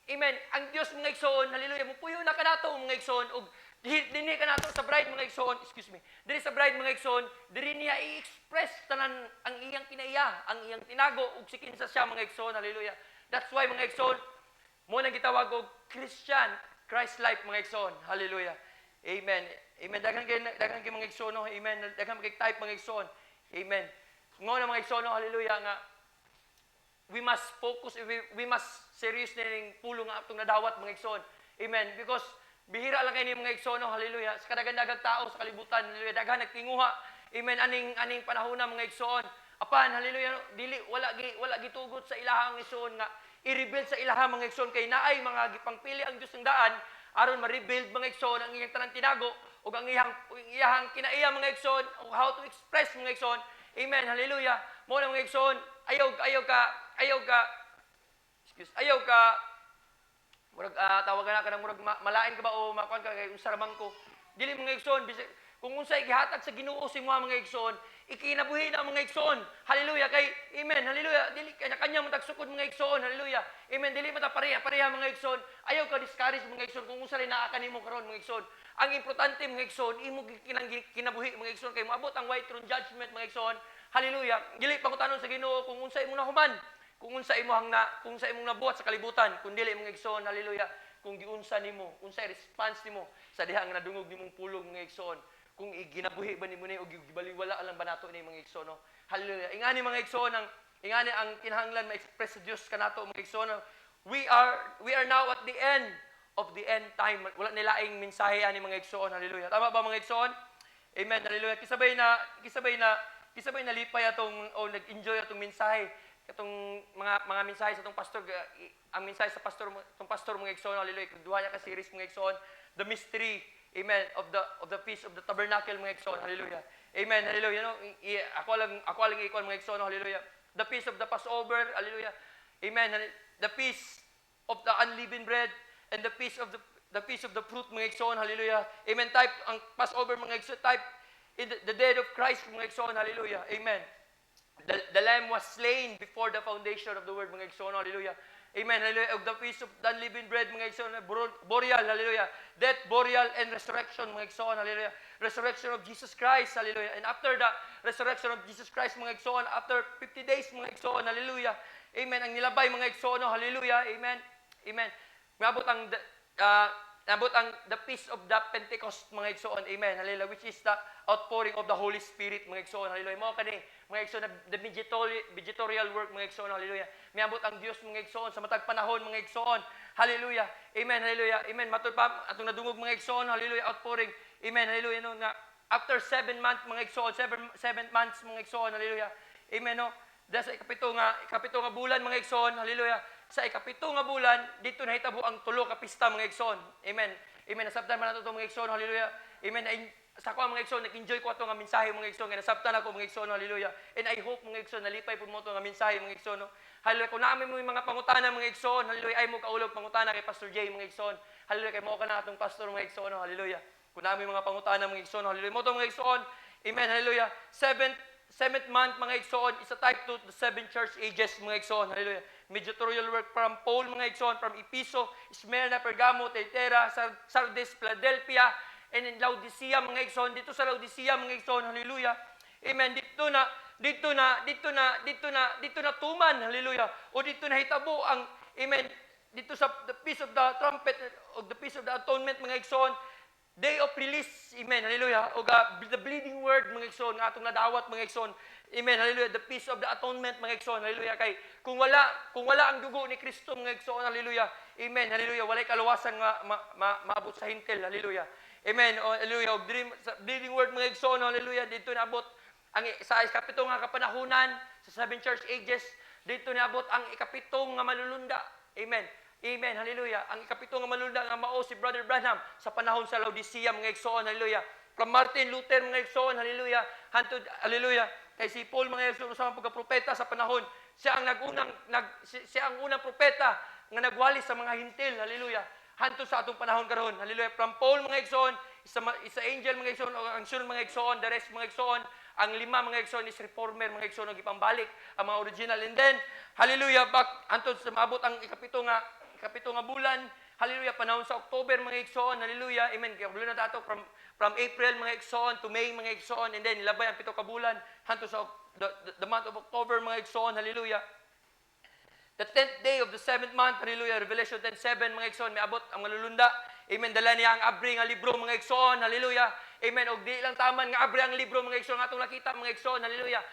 Amen. Ang Dios mga igsoon, hallelujah, mupuyo na ka nato mga igsoon ug dinhi ka nato sa bride mga igsoon, excuse me. Diri sa bride mga igsoon, diri niya i-express tanan ang iyang kinaiya, ang iyang tinago ug sikin sa siya mga igsoon, hallelujah. That's why mga igsoon, mo nang gitawag og Christian, Christ life mga igsoon. Hallelujah. Amen. Amen. Daghang kay mga igsoon, no? Amen. Daghang kay type mga igsoon. Amen. Ngo na mga igsoon, no? Hallelujah nga. We must focus, we must serious na ning pulong nga atong nadawat mga igsoon. Amen. Because bihira lang kayo ni mga igsoon, no? Hallelujah. Sa kadaghan-daghang tao sa kalibutan, hallelujah. Daghan nagtinguha. Amen. Aning panahon na mga igsoon. Apan, hallelujah, dili wala gitugot sa ilahang igsoon nga i-rebuild sa ilahang mga igsoon kay naay mga gipangpili ang Dios ng daan aron ma-rebuild mga igsoon ang iyang tanang tinago ug ang iyang kinaiya mga igsoon o how to express mga igsoon. Amen. Hallelujah. Mo na mga igsoon, ayaw ka murag tawagan na ka ng murag malain ka ba o makuan ka kay unsa ramang ko. Dili mga igsoon, kung unsay gihatag sa Ginoo sa mga igsoon, ikinabuhi na mga igsoon. Hallelujah kay amen. Hallelujah. Dili kanya man tagsukod mga igsoon. Hallelujah. Amen. Dili mata pareha mga igsoon. Ayaw ka discourage mga igsoon kung unsa rin naa kanimo karon mga igsoon. Ang importante mga igsoon, imo kinabuhi mga igsoon kay moabot ang white throne judgment mga igsoon. Hallelujah. Dili pangutanon sa Ginoo kung unsa imong nahuman, kung unsa imong nabuhat sa kalibutan, kun dili mga igsoon. Hallelujah. Kung giunsa nimo, unsay response nimo sa diha nga nadungog nimong pulong mga igsoon. Kung iginabuhi ba nimo ni o gibaliwala alang ba nato ni mga igsoon, no? Hallelujah. Ingani mga igsoon ang kinahanglan ma-express sa Dios kanato mga igsoon. We are now at the end of the end time. Wala nilaing mensahe ani mga igsoon. Hallelujah. Tama ba mga igsoon? Amen. Hallelujah. Kisabay na lipay atong o nag-enjoy atong mensahe katong mga mensahe sa atong pastor, ang mensahe sa pastor mga igsoon. Hallelujah. Duha niya ka series mga igsoon, the mystery, amen, of the feast of the tabernacle mga igsoon. Hallelujah. Amen. Hallelujah. No? Ako lang ikon mga igsoon. Hallelujah. The feast of the Passover. Hallelujah. Amen. The feast of the unleavened bread and the feast of the fruit mga igsoon. Hallelujah. Amen. Type ang Passover mga igsoon, type in the death of Christ mga igsoon. Hallelujah. Amen. The lamb was slain before the foundation of the world mga igsoon. Hallelujah. Amen. Hallelujah. Of the feast of the unleavened bread mga igsoon, burial. Hallelujah. Death, burial, and resurrection mga igsoon. Hallelujah. Resurrection of Jesus Christ. Hallelujah. And after the resurrection of Jesus Christ mga igsoon, after 50 days mga igsoon. Hallelujah. Amen. Ang nilabay mga igsoon. Hallelujah. Amen. Amen. Nabot ang the feast of the Pentecost mga igsoon. Amen. Hallelujah. Which is the outpouring of the Holy Spirit mga igsoon. Hallelujah. Mo kani mga igsoon, the mediatorial work mga igsoon. Hallelujah. Miabot ang Dios mga igsoon sa matag panahon mga igsoon. Hallelujah. Amen. Hallelujah. Amen. Matud pa atong nadungog mga igsoon. Hallelujah. Outpouring. Amen. Hallelujah. No, na after 7 months mga igsoon, 7 months mga igsoon. Hallelujah. Amen. No. Dahil sa ikapito nga bulan mga igsoon. Hallelujah. Sa ikapito nga bulan, dito nahitabo ang tulo ka pista mga igsoon. Amen. Amen. Nasabtan man nato mga igsoon. Hallelujah. Amen. Sa ako mga igsoon, nag-enjoy ko ato nga mensahe mga igsoon. Kaya nasabtan ako mga igsoon. Hallelujah. And I hope mga igsoon, nalipay po mo ito nga mensahe mga igsoon. No? Hallelujah. Kung namin mo yung mga pangutana mga igsoon, hallelujah, ay mo kaulog pangutana kay Pastor Jay mga igsoon. Hallelujah. Kay mo ka na atong pastor mga igsoon. No? Hallelujah. Kung namin mga pangutana mga igsoon, hallelujah. Mo ito mga igsoon. Amen. Hallelujah. Seventh month mga igsoon is a type to the 7 church ages mga igsoon. Hallelujah. Mediatorial work from Paul mga igsoon, from Episo, Smyrna, Pergamo, Thyatira, Sardis, Philadelphia, and in Laodicea mga igsoon. Dito sa Laodicea mga igsoon. Hallelujah. Amen. Dito na tuman. Hallelujah. O dito na hitabo ang amen. Dito sa the feast of the trumpet o the feast of the atonement mga igsoon. Day of release, amen, hallelujah. O the bleeding word, mga igsoon, nga atong nadawat, mga igsoon, amen, hallelujah. The peace of the atonement, mga igsoon, hallelujah. Kay, kung wala ang dugo ni Kristo, mga igsoon, hallelujah, amen, hallelujah. Walay kaluwasan nga maabot sa hintil, hallelujah. Amen, o, hallelujah. O bleeding word, mga igsoon, hallelujah. Dito naabot ang sa ikapito nga kapanahunan, sa 7 church ages, dito naabot ang ikapitong nga malulunda, amen. Amen. Hallelujah. Ang ikapito nga malulda nga mao si Brother Branham sa panahon sa Laodicea mga igsoon. Hallelujah. From Martin Luther mga igsoon. Hallelujah. Hantod hallelujah. Kay si Paul mga igsoon sa mga propeta sa panahon, siya ang unang propeta nga nagwali sa mga hintil. Hallelujah. Hantod sa atong panahon karon. Hallelujah. From Paul mga igsoon, isa angel mga igsoon, o ang sunod mga igsoon, the rest mga igsoon, ang 5 mga igsoon is reformer mga igsoon ang ipambalik ang mga original. And then hallelujah, back hantod sa maabot ang ikapito nga bulan, hallelujah, panahon sa October mga igsoon, hallelujah, amen. Kaya bulan na tato from April mga igsoon to May mga igsoon, and then labay ang 7 ka bulan hanto sa the month of October mga igsoon, hallelujah. The 10th day of the 7th month, hallelujah, Revelation 10:7 mga igsoon, may abot ang malulunda. Amen. Dala niya ang abri nga libro mga igsoon. Hallelujah. Amen. Og di lang taman nga abri ang libro mga igsoon atong nakita mga igsoon. Hallelujah.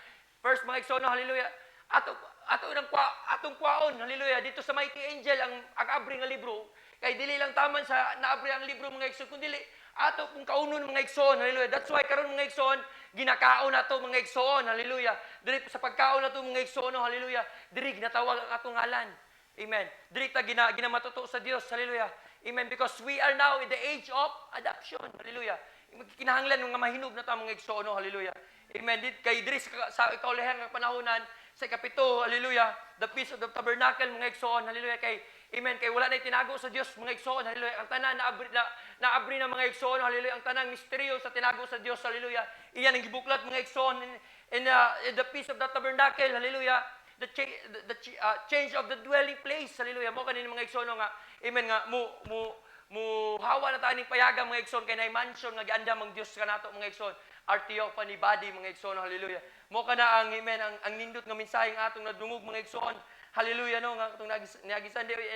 First mga igsoon, hallelujah. Atong kwaon, hallelujah. Dito sa mighty angel ang abri nga libro. Kay dili lang taman sa naabri ang libro mga igsoon, kundi ato kung kaunon mga igsoon, hallelujah. That's why karon mga igsoon, ginakaon nato mga igsoon, hallelujah. Diri sa pagkaon nato mga igsoon, hallelujah. Diri ginatawag ang atong ngalan. Amen. Diri ta ginamatuto sa Dios, hallelujah. Amen. Because we are now in the age of adoption, hallelujah. Kinahanglan nga mahinog na ta mga igsoon, hallelujah. Amen. Kay diri sa ikaulihan nga panahonan sa kapito, hallelujah. The Feast of the Tabernacle mga igsoon, hallelujah. Amen. Kay wala na tinago sa Dios mga igsoon, hallelujah. Ang tanan naabri na mga igsoon, hallelujah. Ang tanang misteryo sa tinago sa Dios, hallelujah. Iyan ang gibuklat mga igsoon in the Feast of the Tabernacle, hallelujah. The change of the dwelling place, hallelujah. Mo kanini mga igsoon nga, amen nga mo hawa na taning payaga mga igsoon kay nay mansion nga giandam ang Dios kanato mga igsoon. RTO pa ni body mga igsoon, hallelujah. Mo kana ang amen ang nindot nga mensahe nga atong nadungog mga igsoon. Hallelujah no nga atong niagisan diri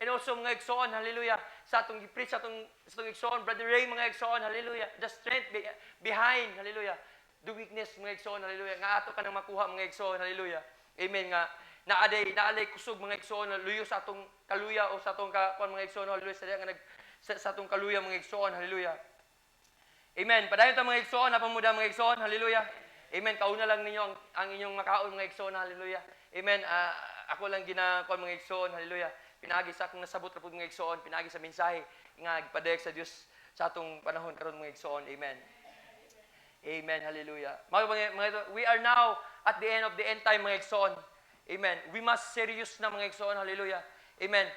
and also mga igsoon, hallelujah. Sa atong gi-preach sa atong igsoon, Brother Ray mga igsoon, hallelujah. The strength behind, hallelujah. The weakness mga igsoon, hallelujah. Nga ato kanang makuha mga igsoon, hallelujah. Amen nga naalay kusog mga igsoon, luyo sa atong kaluya o sa atong kuan mga igsoon, hallelujah. Sa atong kaluya mga igsoon, hallelujah. Amen. Padayon ta mga igsoon, napamuda mga igsoon, hallelujah. Amen. Kauna lang ninyo ang inyong makaon mga igsoon, hallelujah. Amen. Ako lang ginakuan mga igsoon, hallelujah. Pinagi sa akong nasabot ra pud mga igsoon, pinagi sa mensahe nga gipadayag sa Dios sa atong panahon karon mga igsoon. Amen. Amen. Hallelujah. We are now at the end of the end time mga igsoon. Amen. We must serious na mga igsoon, hallelujah. Amen.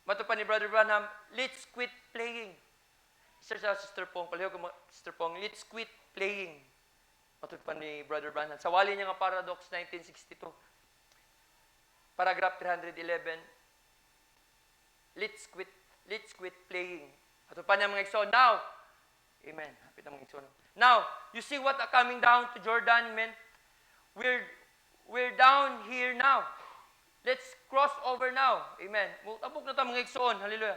Matupan ni Brother Branham, let's quit playing. Sister Pong, palihog ko Sister Pong, let's quit playing. Matupan ni Brother Branham. Sa wali niya nga Paradox 1962. Paragraph 311. Let's quit playing. Matupan niya mga igsoon. Now, amen. Hapit na mga igsoon. Now, you see what coming down to Jordan meant? We're down here now. Let's cross over now. Amen. Mutabok na ta mga igsoon. Hallelujah.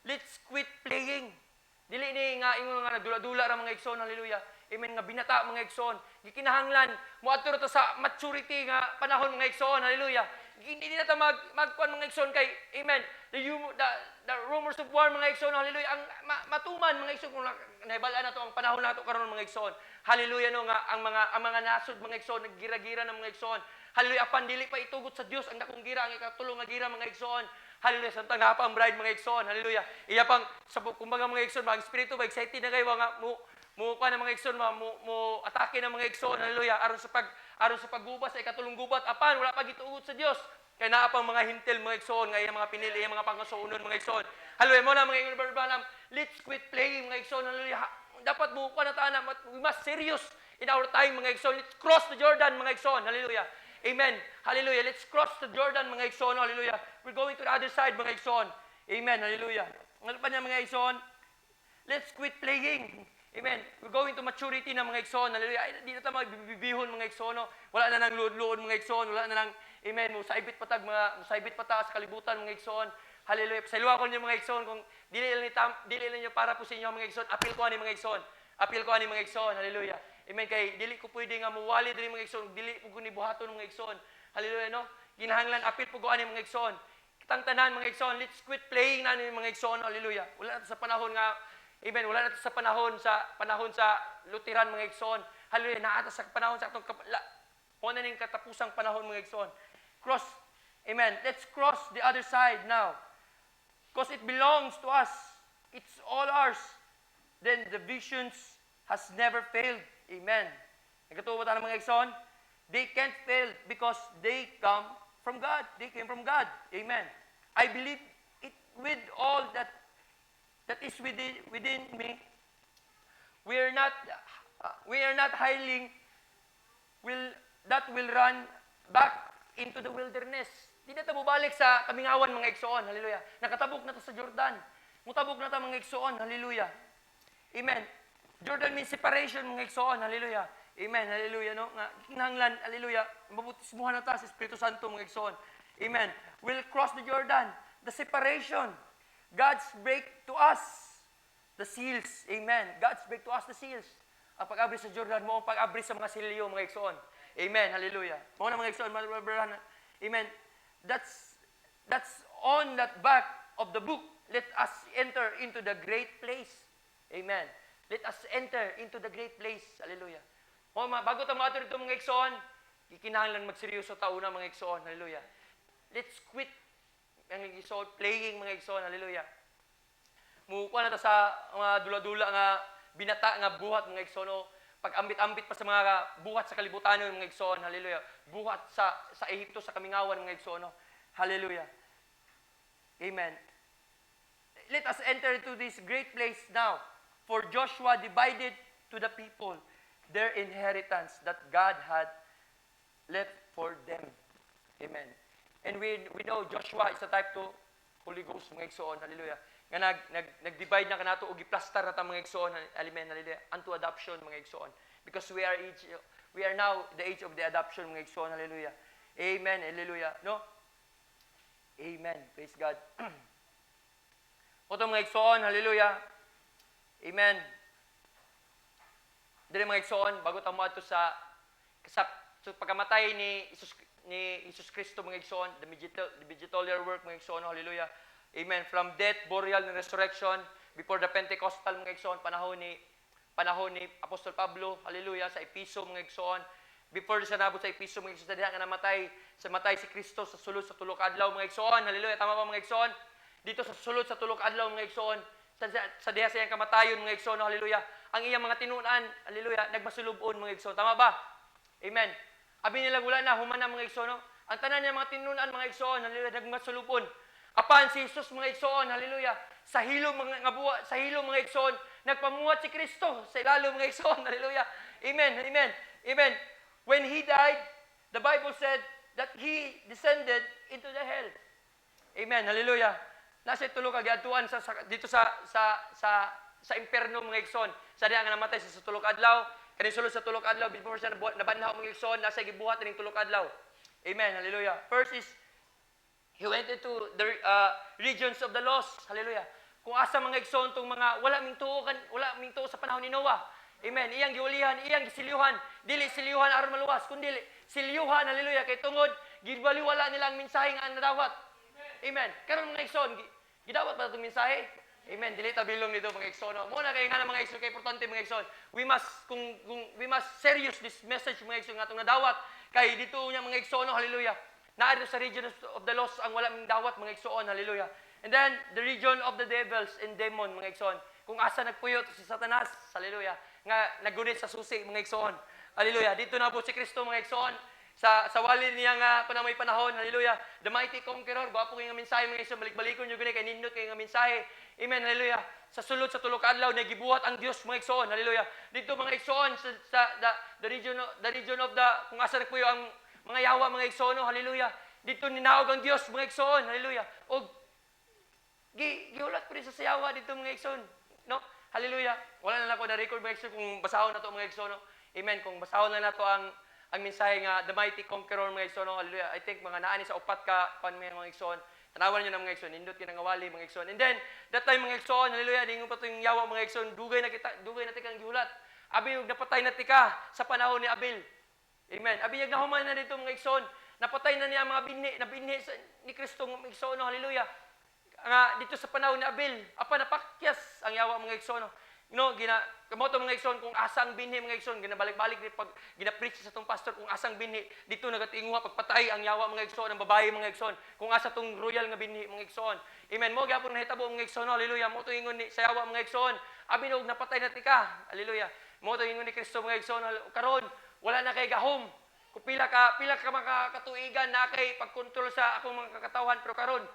Let's quit playing. Dili ni nga ingon nga nagdula-dula ra mga igsoon, hallelujah. Amen nga binata mga igsoon. Gikinahanglan moadto ta sa maturity nga panahon mga igsoon, hallelujah. Hindi na ta magkuan mga igsoon kay amen. The rumors of war mga igsoon, hallelujah. Ang matuman mga igsoon kung nahibal-an nato ang panahon nato karon mga igsoon. Hallelujah no nga ang mga nasod mga igsoon naggira-gira ng mga igsoon. Hallelujah apan dili pa itugot sa Dios ang dakong gira ang ikatulong nga gira mga igsoon. Hallelujah. Samtang napang bride mga igsoon. Hallelujah. Iya pang sa kumbaga mga igsoon, mga espiritu ba excited na kayo nga mo pa na mga igsoon, mo atake na mga igsoon. Hallelujah. Aron sa paggubas sa ikatulong gubat apan wala pa gitugot sa Dios. Kay naa pang mga hintil mga igsoon, nga iya mga pinili, iya mga pangasuunon mga igsoon. Hallelujah. Mo na mga ingon barbanam, let's quit playing mga igsoon. Hallelujah. Dapat mo pa na tanan, we must serious in our time mga igsoon. Let's cross the Jordan mga igsoon. Hallelujah. Amen. Hallelujah. Let's cross the Jordan, mga igsoon. Hallelujah. We're going to the other side, mga igsoon. Amen. Hallelujah. Ano pa niya, mga igsoon? Let's quit playing. Amen. We're going to maturity na, mga igsoon. Hallelujah. Ay, di na tayo magbibihon, mga igsoon. Wala na nang luod-luod, mga igsoon. Wala na nang, amen, musaibit pa ta sa kalibutan, mga igsoon. Hallelujah. Pasayluwa ko niyo, mga igsoon, kung dili lang niyo para po sa inyo, mga igsoon. Apil ko ani, mga igsoon. Apil ko ani, mga igsoon. Hallelujah. Amen. Kay dili ko pwede nga muwali diri mga igsoon, dili po ko ni buhaton mga igsoon. Hallelujah no. Ginahanglan apil po ko ani mga igsoon. Kitang tanan mga igsoon, let's quit playing na ni mga igsoon. Hallelujah. Wala na sa panahon nga amen, wala na sa panahon sa Lutheran mga igsoon. Hallelujah. Naata sa panahon sa atong na ning katapusang panahon mga igsoon. Cross. Amen. Let's cross the other side now. Because it belongs to us. It's all ours. Then the visions has never failed. Amen. Nagkatuwa tayo ng mga igsoon? They can't fail because they come from God. They came from God. Amen. I believe it with all that is within me. We are not hiling that will run back into the wilderness. Di na tayo balik sa kamingawan mga igsoon. Hallelujah. Nakatabok na to sa Jordan. Mutabok na tayo mga igsoon. Hallelujah. Amen. Jordan means separation, mga igsoon. Hallelujah. Amen. Hallelujah. No? Kinahanglan. Hallelujah. Mabutismuhan na ta sa Espiritu Santo, mga igsoon. Amen. We'll cross the Jordan. The separation. God's break to us. the seals. Amen. God speak to us the seals. Ang pag-abri sa Jordan mo, ang pag-abri sa mga silyo, mga igsoon. Amen. Hallelujah. Mga na mga igsoon, mga brother. Amen. That's on that back of the book. Let us enter into the great place. Amen. Let us enter into the great place. Hallelujah. Bago tayo mga dito mga igsoon, kikinahanglan magseryoso tauna mga igsoon. Hallelujah. Let's quit mga igsoon, playing mga igsoon. Hallelujah. Mukuha na ta sa mga dula-dula nga binata nga buhat mga igsoon. Pag-ambit-ambit pa sa mga buhat sa kalibutan mga igsoon. Hallelujah. Buhat sa Ehipto, sa Kamingawan mga igsoon. Hallelujah. Amen. Let us enter into this great place now. For Joshua divided to the people their inheritance that God had left for them. Amen. And we know Joshua is the type to Holy Ghost, mga igsoon. Hallelujah. Nga nag-divide na kanato o giplastar na ta mga igsoon. Amen. Hallelujah. Unto adoption, mga igsoon. Because we are now the age of the adoption, mga igsoon. Hallelujah. Amen. Hallelujah. No? Amen. Praise God. Oto mga igsoon. Hallelujah. Amen. Dili mga igsoon, bago tayo ato sa pagkamatay ni Jesus Kristo mga igsoon, the mediatorial work mga igsoon, hallelujah. Amen. From death, burial, and resurrection, before the Pentecostal mga igsoon, panahon ni Apostol Pablo, hallelujah, sa Episo mga igsoon, before siya nabot sa Episo mga igsoon, sa diha nga matay si Kristo sa sulod sa tulok adlaw mga igsoon, hallelujah, tama ba mga igsoon? Dito sa sulod sa tulok adlaw mga igsoon, sa diha sa iyang kamatayon mga igsoon, hallelujah. Ang iyang mga tinunan, hallelujah, nagmasulubon mga igsoon. Tama ba? Amen. Abi nila wala na human na mga igsoon. Ang tanan niya mga tinunan mga igsoon, hallelujah, nagmasulubon. Apan si Jesus mga igsoon, hallelujah, sa hilo mga igsoon, nagpamuhat si Kristo sa ilalo mga igsoon, hallelujah. Amen. Amen. Amen. When he died, the Bible said that he descended into the hell. Amen. Hallelujah. Nasa tulo ka giadtuan dito sa imperno mga igsoon. Sa diha nga namatay sa tulok adlaw, kani sulod sa tulok adlaw before siya nabanhaw mga igsoon, nasa gibuhat ning tulok adlaw. Amen. Hallelujah. First is he went into the regions of the lost. Hallelujah. Kung asa mga igsoon tong mga wala ming tuo sa panahon ni Noah. Amen. Iyang giulihan, iyang gisilyuhan, dili silyuhan aron maluwas, kundi silyuhan, hallelujah, kay tungod gibaliwala nila ang mensahe nga nadawat. Amen. Karon mga igsoon, gidawat ba itong mensahe? Amen. Dili ta bilong nito mga igsoon. Mo na kay nga mga igsoon kay importante mga igsoon. We must serious this message mga igsoon nga itong nadawat kay dito unya mga igsoon, hallelujah. Naadto sa region of the lost ang wala ming dawat mga igsoon, hallelujah. And then the region of the devils and demon mga igsoon. Kung asa nagpuyot si Satanas, hallelujah, nga nagunit sa susi mga igsoon. Hallelujah. Dito na po si Kristo mga igsoon. Sa wali niya nga may panahon, hallelujah. The mighty conqueror, gwapo kay nga mensahe mga igsoon, balik-balikon yo gani kay nindot kay nga mensahe. Amen, hallelujah. Sa sulod sa tulok adlaw nagibuhat ang Dios mga igsoon, hallelujah. Dito mga igsoon sa the region of the kung asa nagpuyo ang mga yawa mga igsoon, hallelujah. Dito ninaog ang Dios mga igsoon, hallelujah. Og giulat ko rin sa sayawa dito mga igsoon, no? Hallelujah. Wala na ako na record mga igsoon kung basahon na to mga igsoon, no? Amen. Kung basahon na to ang mensahe nga the mighty conqueror mga igsoon, hallelujah. I think mga naani sa upat ka mga igsoon. Tanawan niyo na mga igsoon, nindot kinang awali mga igsoon. And then that time mga igsoon, hallelujah, dingon pa to yung yawa mga igsoon, dugay na tikang gihulat. Abi yung napatay na tika sa panahon ni Abel. Amen. Abi yung nahuman na dito mga igsoon, napatay na niya mga binhi ni Kristo mga igsoon, hallelujah. Nga dito sa panahon ni Abel, apa napakyas ang yawa mga igsoon. No, kamoto mga igsoon kung asang binhi mga igsoon, ginabalik-balik ni pag gina-preach sa tong pastor kung asang binhi dito nagatinguha pagpatay ang yawa mga igsoon, ang babae mga igsoon, kung asa tong royal nga binhi mga igsoon. Amen. Mo gyapon nahitabo mga igsoon, hallelujah. Mo to ingon ni sa yawa mga igsoon, abi og napatay na tika, hallelujah. Mo to ingon ni Kristo mga igsoon, karon wala na kay gahom. Kung pila ka makakatuigan na kay pagkontrol sa akong mga kakatawhan, pero karon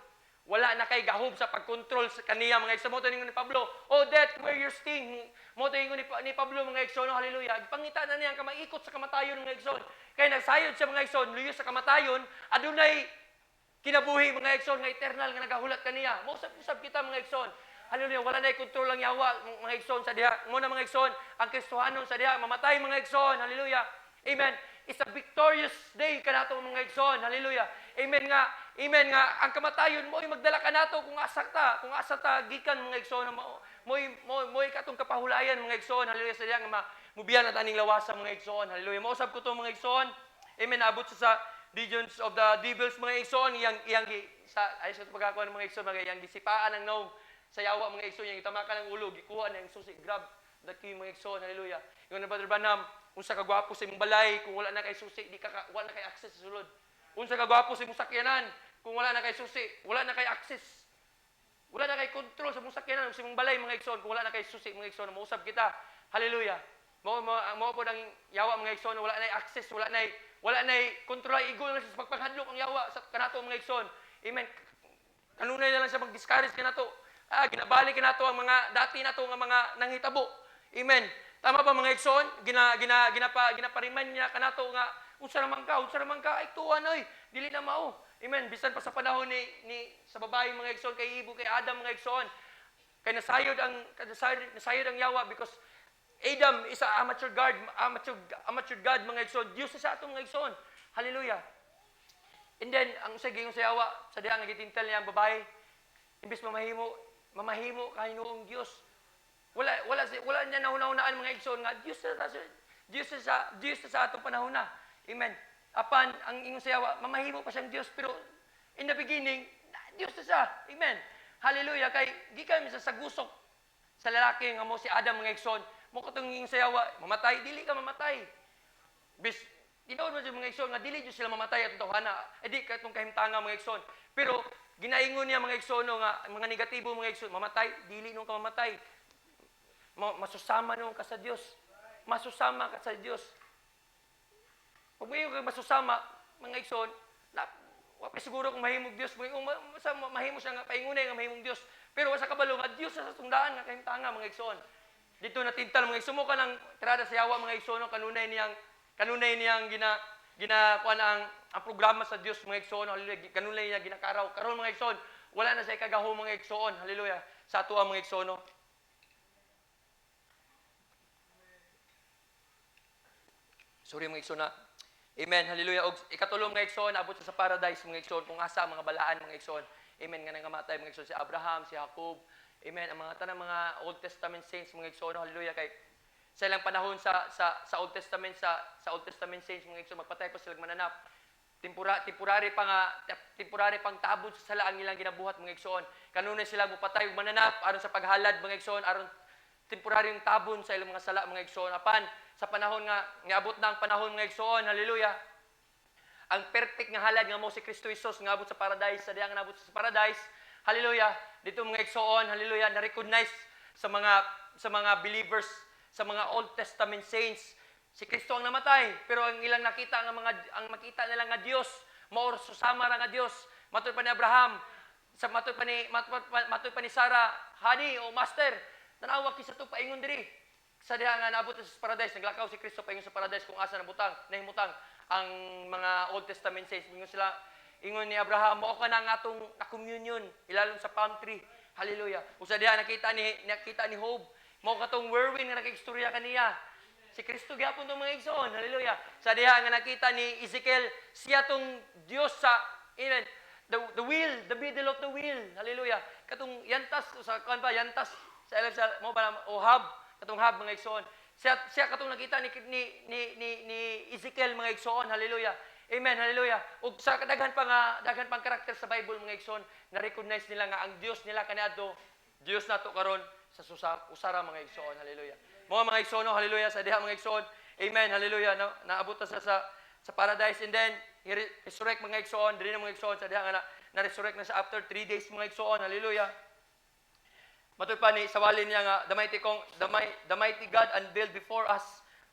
wala na kay gahom sa pagkontrol sa kaniya mga igsoon. Mo to ingon ni Pablo, oh death, where your sting? Mo to ingon ni Pablo mga igsoon, hallelujah. Pangita na niya ang kamaikot sa kamatayon mga igsoon. Kay nagsayod siya mga igsoon, luyo sa kamatayon, adunay kinabuhi mga igsoon nga eternal nga nagahulat kaniya. Mo usab kita mga igsoon. Hallelujah, wala na kontrol ang yawa mga igsoon sa diha. Mo na mga igsoon, ang Kristohanon sa diha mamatay mga igsoon. Hallelujah. Amen. It's a victorious day kanato mga igsoon. Hallelujah. Amen nga. Amen nga ang kamatayon mo magdala ka nato kung asa ta gikan mga igsoon mo katong kapahulayan mga igsoon. Hallelujah sa diha nga mubiyan na taning lawasan mga igsoon. Hallelujah. Mausab ko to mga igsoon. Amen. Abot sa legions of the devils mga igsoon iyang sa ay sa pagkakuan ng mga igsoon mga iyang gisipaan ang naong sa yawa mga igsoon yang itamakan ng ulo gikuha na ang susi grab daki mga igsoon. Hallelujah. Ingon na Brother Branham unsa ka gwapo sa imong balay kung wala na kay susi wala na kay access sa sulod. Unsa ka gwapo sa imong sakyanan kung wala na kay susi wala na kay access. Wala na kay control sa imong sakyanan sa imong balay mga igsoon kung wala na kay susi mga igsoon. Mausab kita. Hallelujah. Mo po ang yawa mga igsoon wala na access wala na control ay igol na sa pagpaghadlok ang yawa sa kanato mga igsoon. Amen. Kanunay na lang siya mag-discourage kanato. Ginabalik kanato ang mga dati nato nga mga nanghitabo. Amen. Tama ba mga igsoon? Ginapariman niya kanato nga unsa naman ka ay tuwan oy dili na mao. Amen. Bisan pa sa panahon ni sa babae mga igsoon kay Ibo kay Adam mga igsoon. Kay nasayod ang yawa because Adam is a amateur god mga igsoon. Diyos sa atong mga igsoon. Hallelujah. And then ang sige yung sayawa sa diha nga gitintal niya ang babae imbes mamahimo kahinuong Dios. Wala niya nauna-unaan mga igsoon nga Dios sa atong panahon na. Amen. Apan ang ingong sayawa mamahimo pa siyang Dios pero in the beginning Dios na siya. Amen. Hallelujah. Kay gikan sa sagusok sa lalaki nga mo si Adam mga igsoon mo katong ingong sayawa mamatay dili ka mamatay. Bis tinuod mo sa mga igsoon nga dili jud sila mamatay atong tawhana. Di katong kahimtanga mga igsoon. Pero ginaingon niya mga igsoon nga mga negatibo mga igsoon mamatay dili nung ka mamatay. Masusama nung ka sa Dios. Masusama ka sa Dios. Pag mayo ka masusama mga igsoon wa pa siguro kung mahimog Dios mahimo siya nga paingunay nga mahimong Dios. Pero sa kabalo nga Dios sa tungdaan nga kahimtanga mga igsoon. Dito natintal mga igsoon mo ka nang tirada sa yawa mga igsoon kanunay niyang ginakuan ang programa sa Dios mga igsoon. Hallelujah. Kanunay niya ginakaraw. Karon mga igsoon, wala na siya kagaho mga igsoon. Hallelujah. Sa ato ang mga igsoon. Sorry mga igsoon. Amen. Hallelujah. Og ikatulong mga igsoon, abot sa paradise mga igsoon kung asa mga balaan mga igsoon. Amen. Nga nangamatay mga igsoon si Abraham, si Jacob. Amen. Ang mga tanang mga Old Testament saints mga igsoon. Hallelujah. Kay sa ilang panahon sa Old Testament Old Testament saints mga igsoon magpatay pa sila mananap. Temporary pang tabod sa sala ang ilang ginabuhat mga igsoon. Kanunay sila mupatay og mananap aron sa paghalad mga igsoon aron temporaryong tabon sa ilang mga sala mga igsoon. Apan sa panahon nga niabot na ang panahon mga igsoon. Hallelujah. Ang perfect nga halad nga mo si Kristo Jesus nga abot sa paradise sa diyang nabot sa paradise. Hallelujah. Dito mga igsoon, hallelujah, na-recognize sa mga believers, sa mga Old Testament saints, si Kristo ang namatay, pero ang ilang nakita ang makita nila nga Dios, mao susama ra nga Dios. Matud pa ni Abraham, matud pa ni Sarah, honey o master, tanawa kisa to paingon diri. Sa diha nga naabot sa paradise, naglakaw si Kristo paingon sa paradise kung asa nahimutang ang mga Old Testament saints. Ingon ni Abraham, mao ka na nga atong communion ilalom sa palm tree. Hallelujah. Usa diha nakita ni Job, mao katong whirlwind nga nakaistorya kaniya. Si Kristo gyapon tong mga igsoon. Hallelujah. Sa diha nga nakita ni Ezekiel, siya tong Dios sa the wheel, the middle of the wheel. Hallelujah. Katong yantas sa yantas sa mo ba hub, katong hub mga igsoon. Siya katong nakita ni Ezekiel mga igsoon. Hallelujah. Amen. Hallelujah. Ug sa daghan pang karakter sa Bible mga igsoon, na-recognize nila nga ang Dios nila kaniadto, Dios nato karon sa usara mga igsoon. Hallelujah. Mga igsoon, hallelujah, sa diha mga igsoon. Amen. Hallelujah. Naabot ta sa paradise and then resurrect mga igsoon, diri na mga igsoon sa diha nga na-resurrect na sa after 3 days mga igsoon. Hallelujah. Matud pa ni sawalin niya nga the mighty God unveiled before us,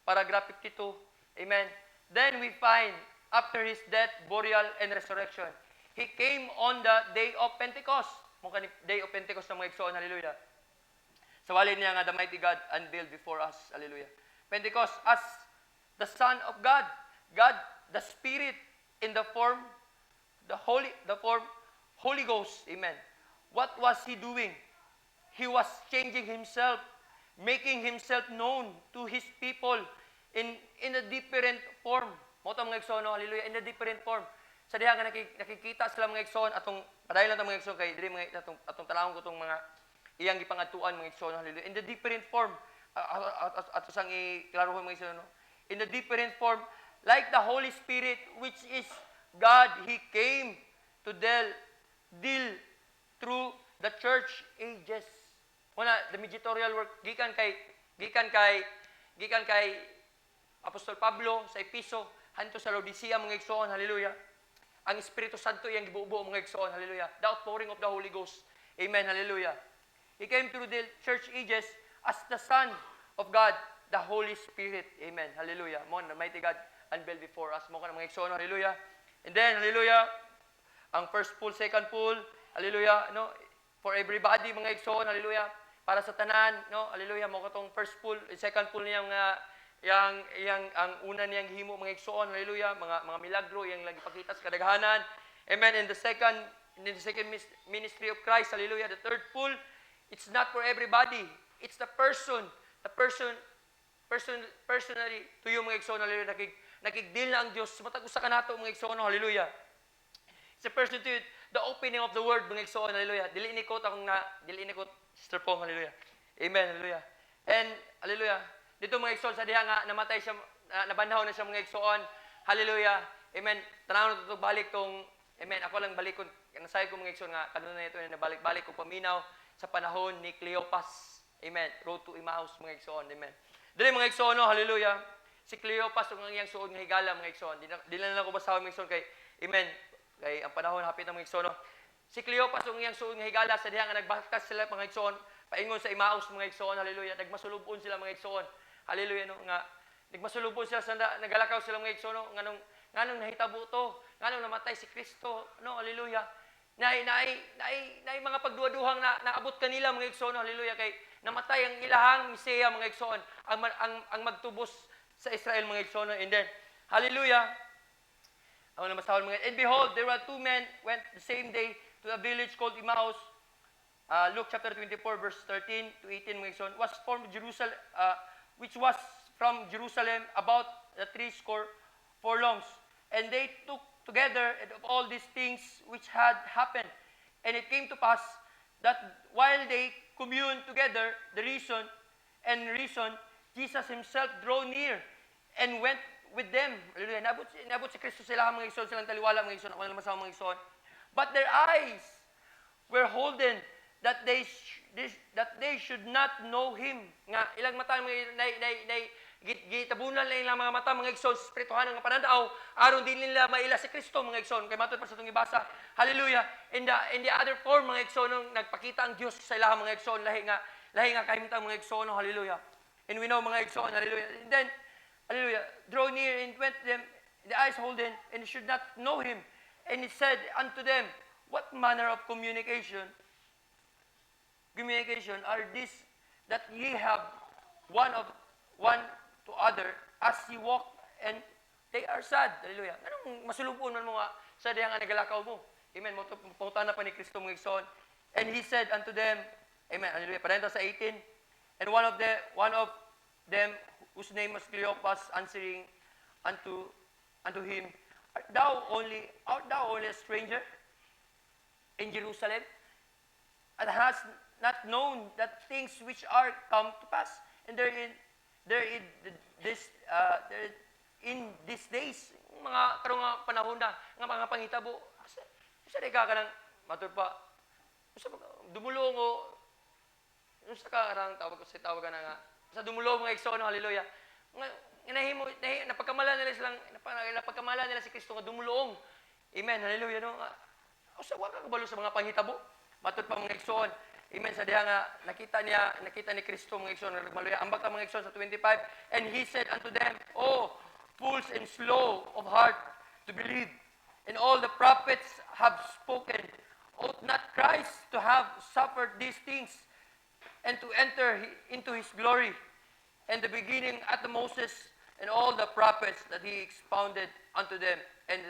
paragraph 52. Amen. Then we find after his death, burial, and resurrection, he came on the day of Pentecost. Mukha ni day of Pentecost ng mga igsoon. Hallelujah. Sawalin niya nga the mighty God unveiled before us. Hallelujah. Pentecost as the Son of God. God, the Spirit in the form Holy Ghost. Amen. What was he doing? He was changing himself, making himself known to his people in a different form. Mo ta mga igsoon, hallelujah, in a different form. sa diha nga nakikita sila mga igsoon atong padayon lang ta mga igsoon kay diri mga atong talahon ko tong mga iyang gipangatuan mga igsoon, hallelujah. In the different form ato sang iklaro mga igsoon, no? In the different form like the Holy Spirit which is God, He came to deal through the church ages. Una, the mediatorial work gikan kay Apostol Pablo sa Episo hanto sa Laodicea mga igsoon, hallelujah. Ang Espiritu Santo iyang gibubuo mga igsoon, hallelujah. The outpouring of the Holy Ghost. Amen, hallelujah. He came through the church ages as the Son of God, the Holy Spirit. Amen, hallelujah. Mo na mighty God unveiled before us. Mo ka mga igsoon, hallelujah. And then, hallelujah, ang first pool, second pool, hallelujah, no? For everybody, mga igsoon, hallelujah. Para sa tanan, no? Hallelujah, mo katong first pool, second pool niyang ang una niyang himo mga igsoon, hallelujah, mga milagro yang lagi pakita sa kadaghanan. Amen. In the second ministry of Christ, hallelujah, the third pool, it's not for everybody. It's the personally to you mga igsoon, hallelujah, nakigdeal na ang Dios matag usa kanato mga igsoon, hallelujah. It's a person to the opening of the word mga igsoon, hallelujah. Dili ni ko Sister Pong, hallelujah. Amen, hallelujah. And hallelujah. Dito mga igsoon sa diha nga namatay siya, nabanhaw na siya mga igsoon. Hallelujah. Amen. Tanaw na to balik tong amen. Ako lang balik ko nasay ko mga igsoon nga kanuna ito na balik ko paminaw sa panahon ni Cleopas. Amen. Road to Emmaus mga igsoon. Amen. Dili mga igsoon, hallelujah. Si Cleopas ang iyang suod nga higala mga igsoon. Dili na ko basaw mga igsoon kay amen. Kay ang panahon hapit na mga igsoon. Si Cleopas ang iyang suod nga higala sa diha nga nagbaktas sila mga igsoon paingon sa Emmaus mga igsoon, hallelujah. Nagmasulubon sila mga igsoon. Hallelujah, no, nga nagmasulubon sila sa nagalakaw sila mga igsoon, no, nganong nahitabo to, nganong namatay si Kristo, no, hallelujah. Nay mga pagduwa-duhang na naabot kanila mga igsoon, hallelujah, kay namatay ang ilahang Mesiya mga igsoon, ang magtubos sa Israel mga igsoon, and then hallelujah. Ang masahol mga, and behold, there were two men went the same day to a village called Emmaus. Luke chapter 24 verse 13 to 18 mga igsoon, was from Jerusalem, which was from Jerusalem about 70 furlongs. And they took together of all these things which had happened. And it came to pass that while they communed together the reason, Jesus himself drew near and went with them. Hallelujah. Nabot si Kristo sila mga igsoon, silang taliwala mga igsoon, ako na masama mga igsoon. But their eyes were holden that they should not know him. Nga ilang mata gitabunan lang ilang mga mata mga igsoon spirituhan nga panandaw aron din nila maila si Kristo mga igsoon kay matud pa sa itong ibasa. Hallelujah. In the other form mga igsoon nagpakita ang Dios sa ilang mga igsoon lahi nga kahimtang mga igsoon, hallelujah. And we know mga igsoon, hallelujah. And then hallelujah, draw near and went them the eyes holden and should not know him. And he said unto them, what manner of communication are this that ye have one to other as ye walk and they are sad. Hallelujah. Anong masulubon man mo nga sa diha nga nagalakaw mo? Amen. Pangutana pa ni Kristo mga igsoon. And he said unto them, amen. Hallelujah. Parenta sa 18. And one of them whose name was Cleopas answering unto him, art thou only a stranger in Jerusalem, and hast not known that things which are come to pass, and in these days, mga karong nga panahon na, nga mga panghitabo, sa di ka nang matud pa, dumulong o, sa karang tawag ka na nga, sa dumulong mga igsoon, hallelujah, napagkamala nila si Kristo nga dumulong, amen, hallelujah, no, sa wala ka kabalo sa mga panghitabo, matud pa mga igsoon, amen, sa diha nga nakita ni Kristo mga igsoon nagmaluya ambak ta mga igsoon sa 25, and he said unto them, oh fools and slow of heart to believe, and all the prophets have spoken. Ought not Christ to have suffered these things and to enter into his glory? And the beginning at the Moses and all the prophets that he expounded unto them, and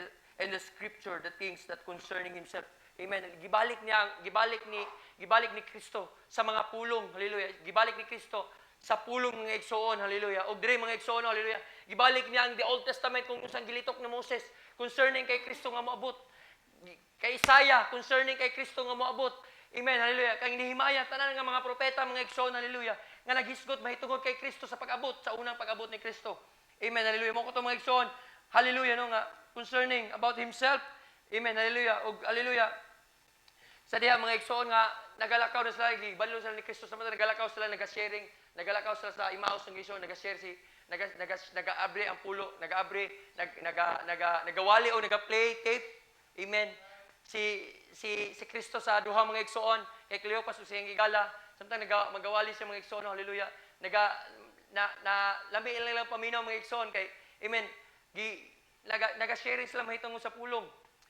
the scripture, the things that concerning himself. Amen. Gibalik ni Kristo sa mga pulong, hallelujah. Gibalik ni Kristo sa pulong mga igsoon, hallelujah. Og dire mga igsoon, hallelujah. Gibalik niya ang the Old Testament kung usang gilitok ni Moses, concerning kay Kristo nga moabot. Kay Isaiah, concerning kay Kristo nga moabot. Amen, hallelujah. Kay Nehemiah, tanan nga mga propeta, mga igsoon, hallelujah, nga naghisgot mahitungod kay Kristo sa pag-abot, sa unang pag-abot ni Kristo. Amen, hallelujah. Mo ko to mga igsoon, hallelujah, no, nga, concerning about himself. Amen, hallelujah. O, hallelujah. Sa diha, mga igsoon nga, nagalakaw na sila, gibalo sila ni Kristo sa mata, nagalakaw sila, naga-sharing, nagalakaw sila sa Emmaus ng igsoon, naga-share naga-abre ang pulo, nagawali o naga-play tape. Amen. Si Kristo sa duha mga igsoon, kay Cleopas o siyang gigala, samtang magawali siya mga igsoon, hallelujah. Lambi lang paminaw mga igsoon kay amen. Naga-sharing sila mahitungod sa pulong.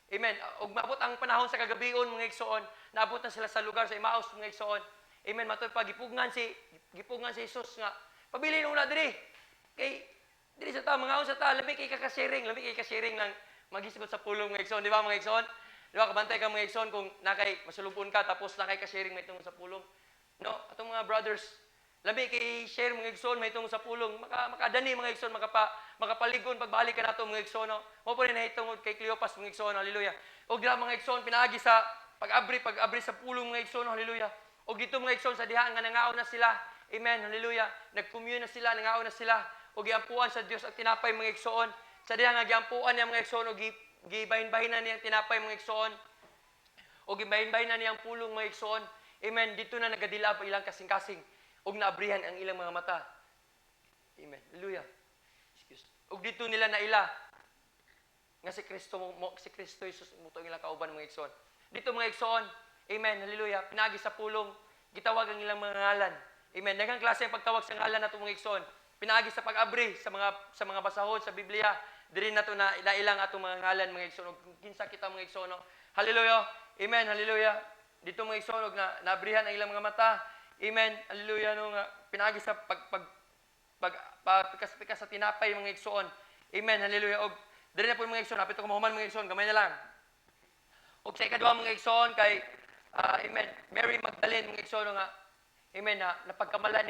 Amen. Ug maabot ang panahon sa kagabion mga igsoon, naabot na sila sa lugar sa Emmaus mga igsoon. Amen. Matod pa gipugngan si Jesus nga pabili nung na diri. Kay diri sa ta mga sa ta labi kay ka-sharing lang maghisgot sa pulong mga igsoon, di ba mga igsoon? Di ba kabantay ka mga igsoon kung nakay masulupon ka tapos nakay ka-sharing mahitungod sa pulong. No, atong mga brothers, labi kay share mga igsoon mahitungod sa pulong, makadani mga igsoon makapaligon pagbalik ka nato mga igsoon. No? Mo po rin nahitungod kay Cleopas mga igsoon, hallelujah. Og dira mga igsoon pinaagi sa pag-abri sa pulong mga igsoon, hallelujah. Og dito mga igsoon sa diha nga nangaon na sila. Amen, hallelujah. Nag-commune na sila, nangaon na sila. O giampuan sa Dios ang tinapay mga igsoon. Sa diha nga giampuan niya mga igsoon o gibahin-bahinan niya ang tinapay mga igsoon. O gibahin-bahinan niya ang pulong mga igsoon. Amen. Dito na nagadila pa ilang kasing-kasing og naabrihan ang ilang mga mata. Amen. Hallelujah. Excuse. Og dito nila naila nga si Kristo Jesus muto ang ilang kauban mga igsoon. Dito mga igsoon. Amen. Hallelujah. Pinagi sa pulong gitawag ang ilang mga ngalan. Amen. Daghang klase ang pagtawag sa ngalan nato mga igsoon. Pinaagi sa pag-abri sa mga basahon sa Biblia. Diri nato na ilang atong mga ngalan mga igsoon. Kinsa kita mga igsoon. Hallelujah. Amen. Hallelujah. Dito mga igsoon na nabrihan ang ilang mga mata. Amen. Hallelujah no nga pinaagi sa pagpikas sa tinapay mga igsoon. Amen. Hallelujah. Og diri na po mga igsoon, apit ko mahuman mga igsoon, gamay na lang. Og sa ikaduha mga igsoon kay amen, Mary Magdalene mga igsoon nga amen na napagkamala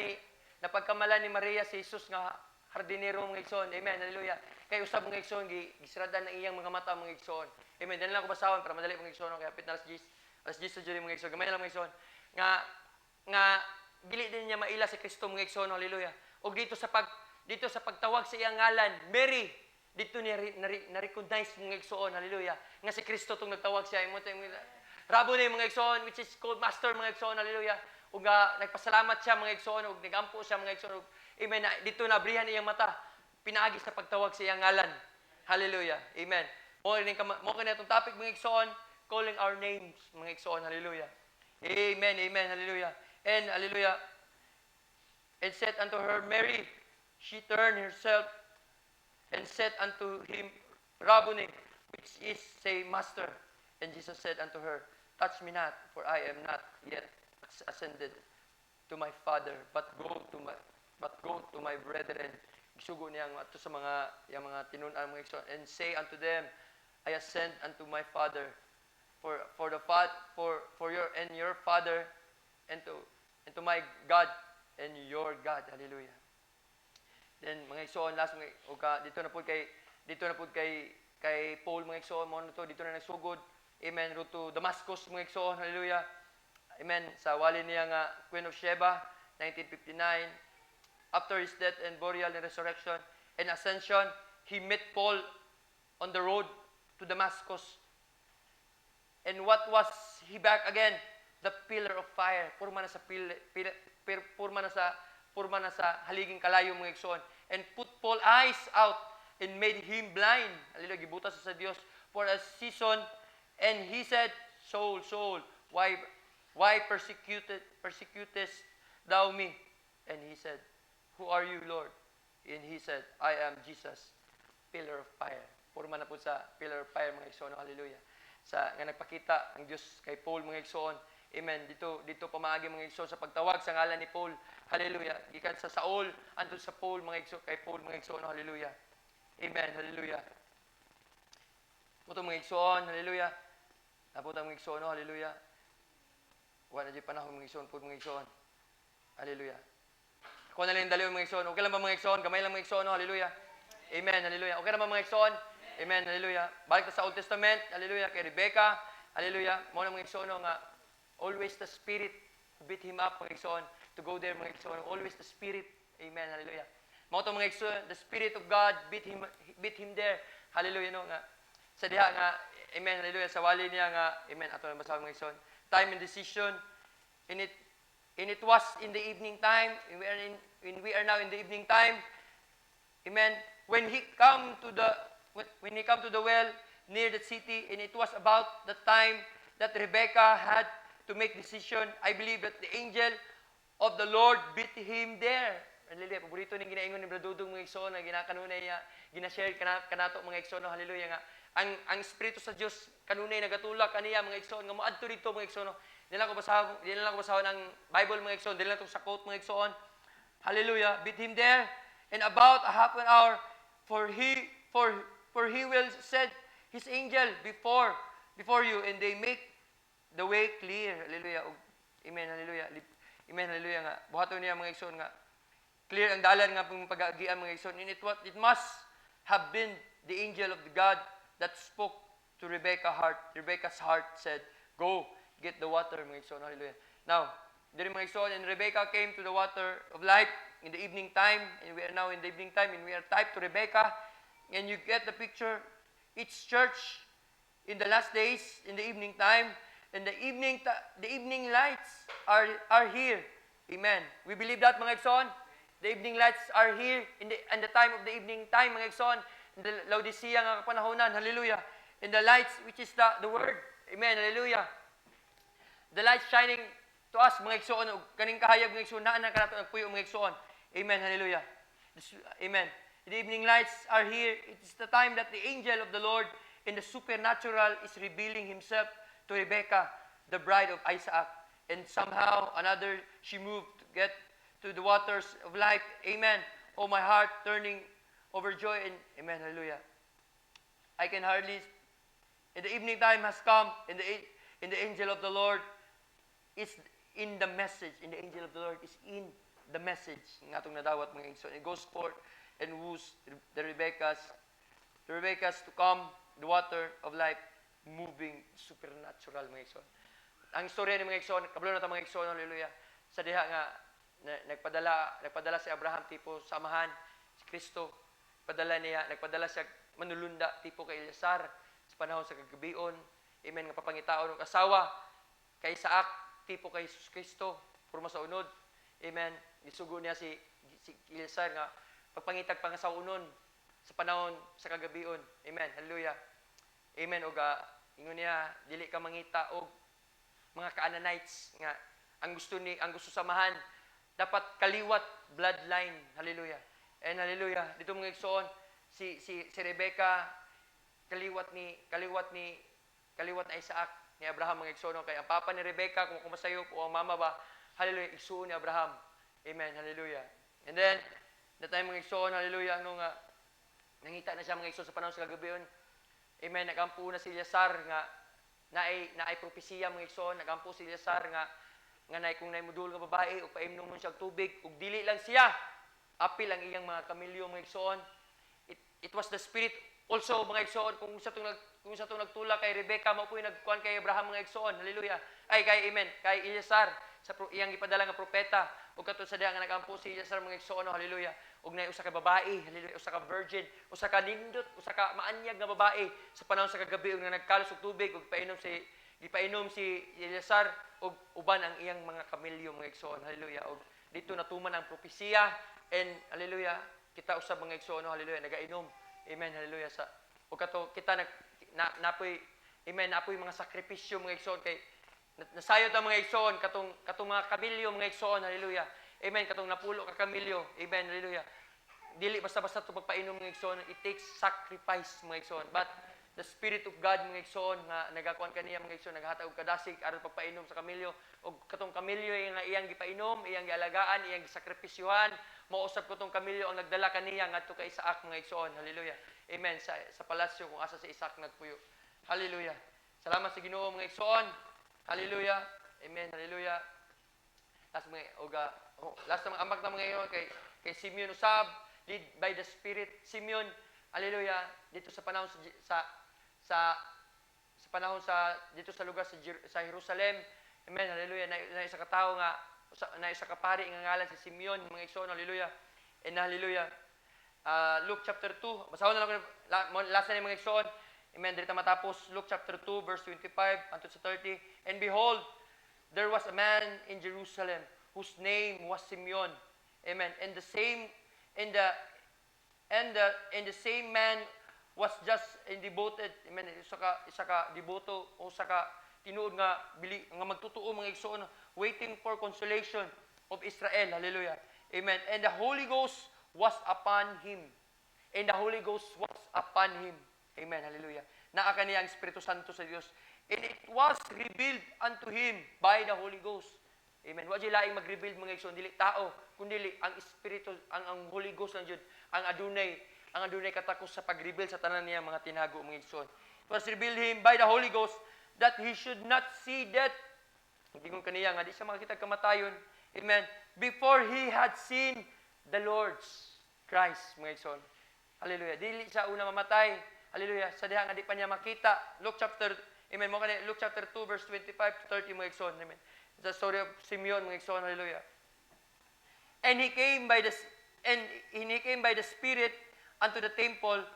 ni Maria si Jesus nga hardinero mga igsoon. Amen. Hallelujah. Kay usab mga igsoon gisiradan ng iyang mga mata mga igsoon. Amen. Dali lang ko basahon para madali mga igsoon kay apit na alas 10 sa jud mga igsoon. Gamay na lang mga igsoon. Nga dili din niya maila si Kristo mga igsoon. Hallelujah. Og dito sa pagtawag sa iyang ngalan, Mary, dito niya na-recognize mga igsoon. Hallelujah. Nga si Kristo tong nagtawag siya. Rabo na mga igsoon, which is called Master mga igsoon. Hallelujah. Ug nagpasalamat siya mga igsoon, ug nagampo siya mga igsoon. Amen. Dito nabrihan iyang mata. Pinaagi sa pagtawag sa iyang ngalan. Hallelujah. Amen. Mo kini itong topic mga igsoon, calling our names mga igsoon. Hallelujah. Amen. Amen. Hallelujah. And hallelujah. And said unto her, Mary, she turned herself and said unto him, Rabboni, which is say, Master. And Jesus said unto her, touch me not, for I am not yet ascended to my Father, but go to my brethren. Gisugo niya ato sa mga tinunan mga igsoon, and say unto them, I ascend unto my Father, for your Father, and to my God and your God. Hallelujah. Then mga igsoon last dito na pud kay Paul mga igsoon mo dito na nagsugod. Amen. Road to Damascus mga igsoon. Hallelujah. Amen. Sa wali niya nga Queen of Sheba 1959, after his death and burial and resurrection and ascension, he met Paul on the road to Damascus. And what was he back again? The pillar of fire. Purma na sa haliging kalayo mga igsoon. And put Paul eyes out and made him blind. Hallelujah. Gibutas sa Dios for a season. And he said, Saul, Saul, why persecutest thou me? And he said, who are you, Lord? And he said, I am Jesus, pillar of fire. Purma na po sa pillar of fire mga igsoon. Hallelujah. Nga nagpakita ang Dios kay Paul mga igsoon. Amen. Dito pamaagi mga igsoon sa pagtawag sa ngalan ni Paul. Hallelujah. Gikan sa Saul antud sa Paul mga igsoon kay Paul mga igsoon. Hallelujah. Amen. Hallelujah. Muto mga igsoon. Hallelujah. Naputa mga igsoon. Hallelujah. Wala di panahon mga igsoon po mga igsoon. Hallelujah. Kung na lang daliw mga igsoon. Okay lang ba mga igsoon? Gamay lang mga igsoon. Hallelujah. Amen. Hallelujah. Okay na ba mga igsoon? Amen. Hallelujah. Balik ta sa Old Testament. Hallelujah. Kay Rebecca. Hallelujah. Mo na mga igsoon nga always the Spirit beat him up mga igsoon to go there mga igsoon. Always the Spirit. Amen. Hallelujah. Mao to mga igsoon, the Spirit of God beat him there. Hallelujah no nga. Sa diha nga amen. Hallelujah. Sa wali niya nga amen ato na basahin mga igsoon. Time and decision and it was in the evening time. We are now in the evening time. Amen. When he come to the well near the city, and it was about the time that Rebecca had to make decision, I believe that the angel of the Lord beat him there. Hallelujah. Paborito ning ginaingon ni Bradudong mga igsoon na ginakanunay niya, ginashare kanato mga igsoon. Hallelujah nga. Ang espiritu sa Dios kanunay nagatulak kaniya mga igsoon nga moadto dito mga igsoon. Dili ko basahon ang Bible mga igsoon, dili lang to sa quote mga igsoon. Hallelujah. Beat him there, and about a half an hour, for he will send his angel before you, and they make the way clear. Hallelujah. Amen. Hallelujah. Amen. Hallelujah nga. Buhaton niya mga igsoon nga clear ang dalan nga pong pag-agian mga igsoon. And it must have been the angel of the God that spoke to Rebecca's heart said, "Go, get the water," mga igsoon. Hallelujah. Now, diri mga igsoon, and Rebecca came to the water of life in the evening time, and we are now in the evening time, and we are typed to Rebecca, and you get the picture. Each church in the last days, in the evening time, and the evening lights are here. Amen. We believe that mga igsoon. The evening lights are here in the time of the evening time, mga igsoon. In the Laodicea nga kapanahonan. Hallelujah. In the lights, which is the word. Amen. Hallelujah. The light shining to us, mga igsoon, ug kaning kahayag mga igsoon, naa na kanato nagpuyo mga igsoon. Amen. Hallelujah. Amen. The evening lights are here. It is the time that the angel of the Lord in the supernatural is revealing himself to Rebecca, the bride of Isaac. And somehow, another, she moved to get to the waters of life. Amen. Oh, my heart turning overjoyed. And amen. Hallelujah. I can hardly, and the evening time has come, and the angel of the Lord is in the message. And the angel of the Lord is in the message. Nga itong nadawat mga igsoon. It goes forth and woos the Rebecca's to come, the water of life, moving supernatural mga igsoon. Ang istorya ni mga igsoon, kabalo na ito mga igsoon, hallelujah. Sa diha nga, nagpadala si Abraham tipo samahan, si Kristo, nagpadala siya manulunda tipo kay Eleazar sa panahon sa kagabion. Amen, nga papangitaon ng asawa kay Isaac tipo kay Jesus Kristo, purma sa unod. Amen. Gisugo niya si Eleazar nga pagpangitag pangasaunon sa panahon sa kagabion. Amen. Hallelujah. Amen. Og ingon niya dili ka mangita og mga Canaanites nga ang gusto samahan dapat kaliwat bloodline. Hallelujah. And hallelujah. Dito mga igsoon si Rebecca kaliwat na Isaac ni Abraham mga igsoon kay ang papa ni Rebecca kung kumasayo o ang mama ba. Hallelujah. Igsoon ni Abraham. Amen. Hallelujah. And then that time mga igsoon, hallelujah, ano nga nangita na siya mga igsoon sa panahon sa kagabion. Amen. Nagampo na si Eleazar nga naay propesiya mga igsoon, nagampo si Eleazar nga naay kung naay mudul nga babae ug paimnom mo siya og tubig ug dili lang siya apil ang iyang mga kamilyo mga igsoon. It was the spirit also mga igsoon kung sa tong nagtula kay Rebecca mao puy nagkuan kay Abraham mga igsoon. Hallelujah. Ay kay amen, kay Eleazar sa iyang ipadala nga propeta ug katud sa diha nga nagampo si Eleazar mga igsoon. Hallelujah. Ug naay usa ka babae, hallelujah, usa ka virgin, usa ka nindot, usa ka maanyag nga babae sa panahon sa kagabi ug nagkalos og tubig ug gipainom si Eleazar ug uban ang iyang mga kamilyo mga igsoon. Hallelujah. Ug dito natuman ang propesiya and hallelujah, kita usab mga igsoon, hallelujah, nagainom. Amen. Hallelujah. Sa ug kato kita napoy amen, napoy mga sakripisyo mga igsoon kay nasayod ang mga igsoon katong mga kamilyo mga igsoon. Hallelujah. Amen. Katong napulo ka kamilyo. Amen. Hallelujah. Dili basta-basta ito pagpainom mga igsoon. It takes sacrifice mga igsoon. But the Spirit of God mga igsoon nga nagakuan kaniya mga igsoon, naghatag og kadasig aron pagpainom sa kamilyo. Og katong kamilyo nga iyang gipainom, iyang gialagaan, iyang gisakripisyuhan, mausap ko tong kamilyo ang nagdala kaniya ngadto kay Isaac mga igsoon. Hallelujah. Amen. Sa palasyo kung asa si Isaac nagpuyo. Hallelujah. Salamat sa Ginoo mga igsoon. Hallelujah. Amen. Hallelujah. Last mga ambak na mga ngayon kay Simeon usab, lead by the Spirit. Simeon, hallelujah, dito sa panahon sa sa panahon dito sa lugar sa Jerusalem. Amen. Hallelujah. Na isa ka tao nga na isa ka pari nga ngalan si Simeon, mga igsoon. Hallelujah. And hallelujah. Luke chapter 2. Basahon na lang ko last na mga igsoon. Amen. Dito matapos Luke chapter 2 verse 25 unto 30. And behold, there was a man in Jerusalem whose name was Simeon. Amen. And the same same man was just devoted. Amen. Isa ka devoto o isa ka tinuod nga magtutuo mga igsoon, waiting for consolation of Israel. Hallelujah. Amen. And the Holy Ghost was upon him. And the Holy Ghost was upon him. Amen. Hallelujah. Naa kaniya ang Espiritu Santo sa Dios. And it was revealed unto him by the Holy Ghost. Amen. Wa jud laing mag-reveal mga igsoon, dili tao, kundi ang Espiritu, ang Holy Ghost lang jud ang adunay katakos sa pag-reveal sa tanan niya mga tinago mga igsoon. It was revealed him by the Holy Ghost that he should not see death. Ingon kaniya nga di siya makakita kamatayon. Amen. Before he had seen the Lord's Christ mga igsoon. Hallelujah. Dili siya una mamatay. Hallelujah. Sa diha nga di pa niya makita. Luke chapter 2 verse 25 to 30 mga igsoon. Amen. The story of Simeon mga igsoon. Hallelujah. And he came by the Spirit unto the temple,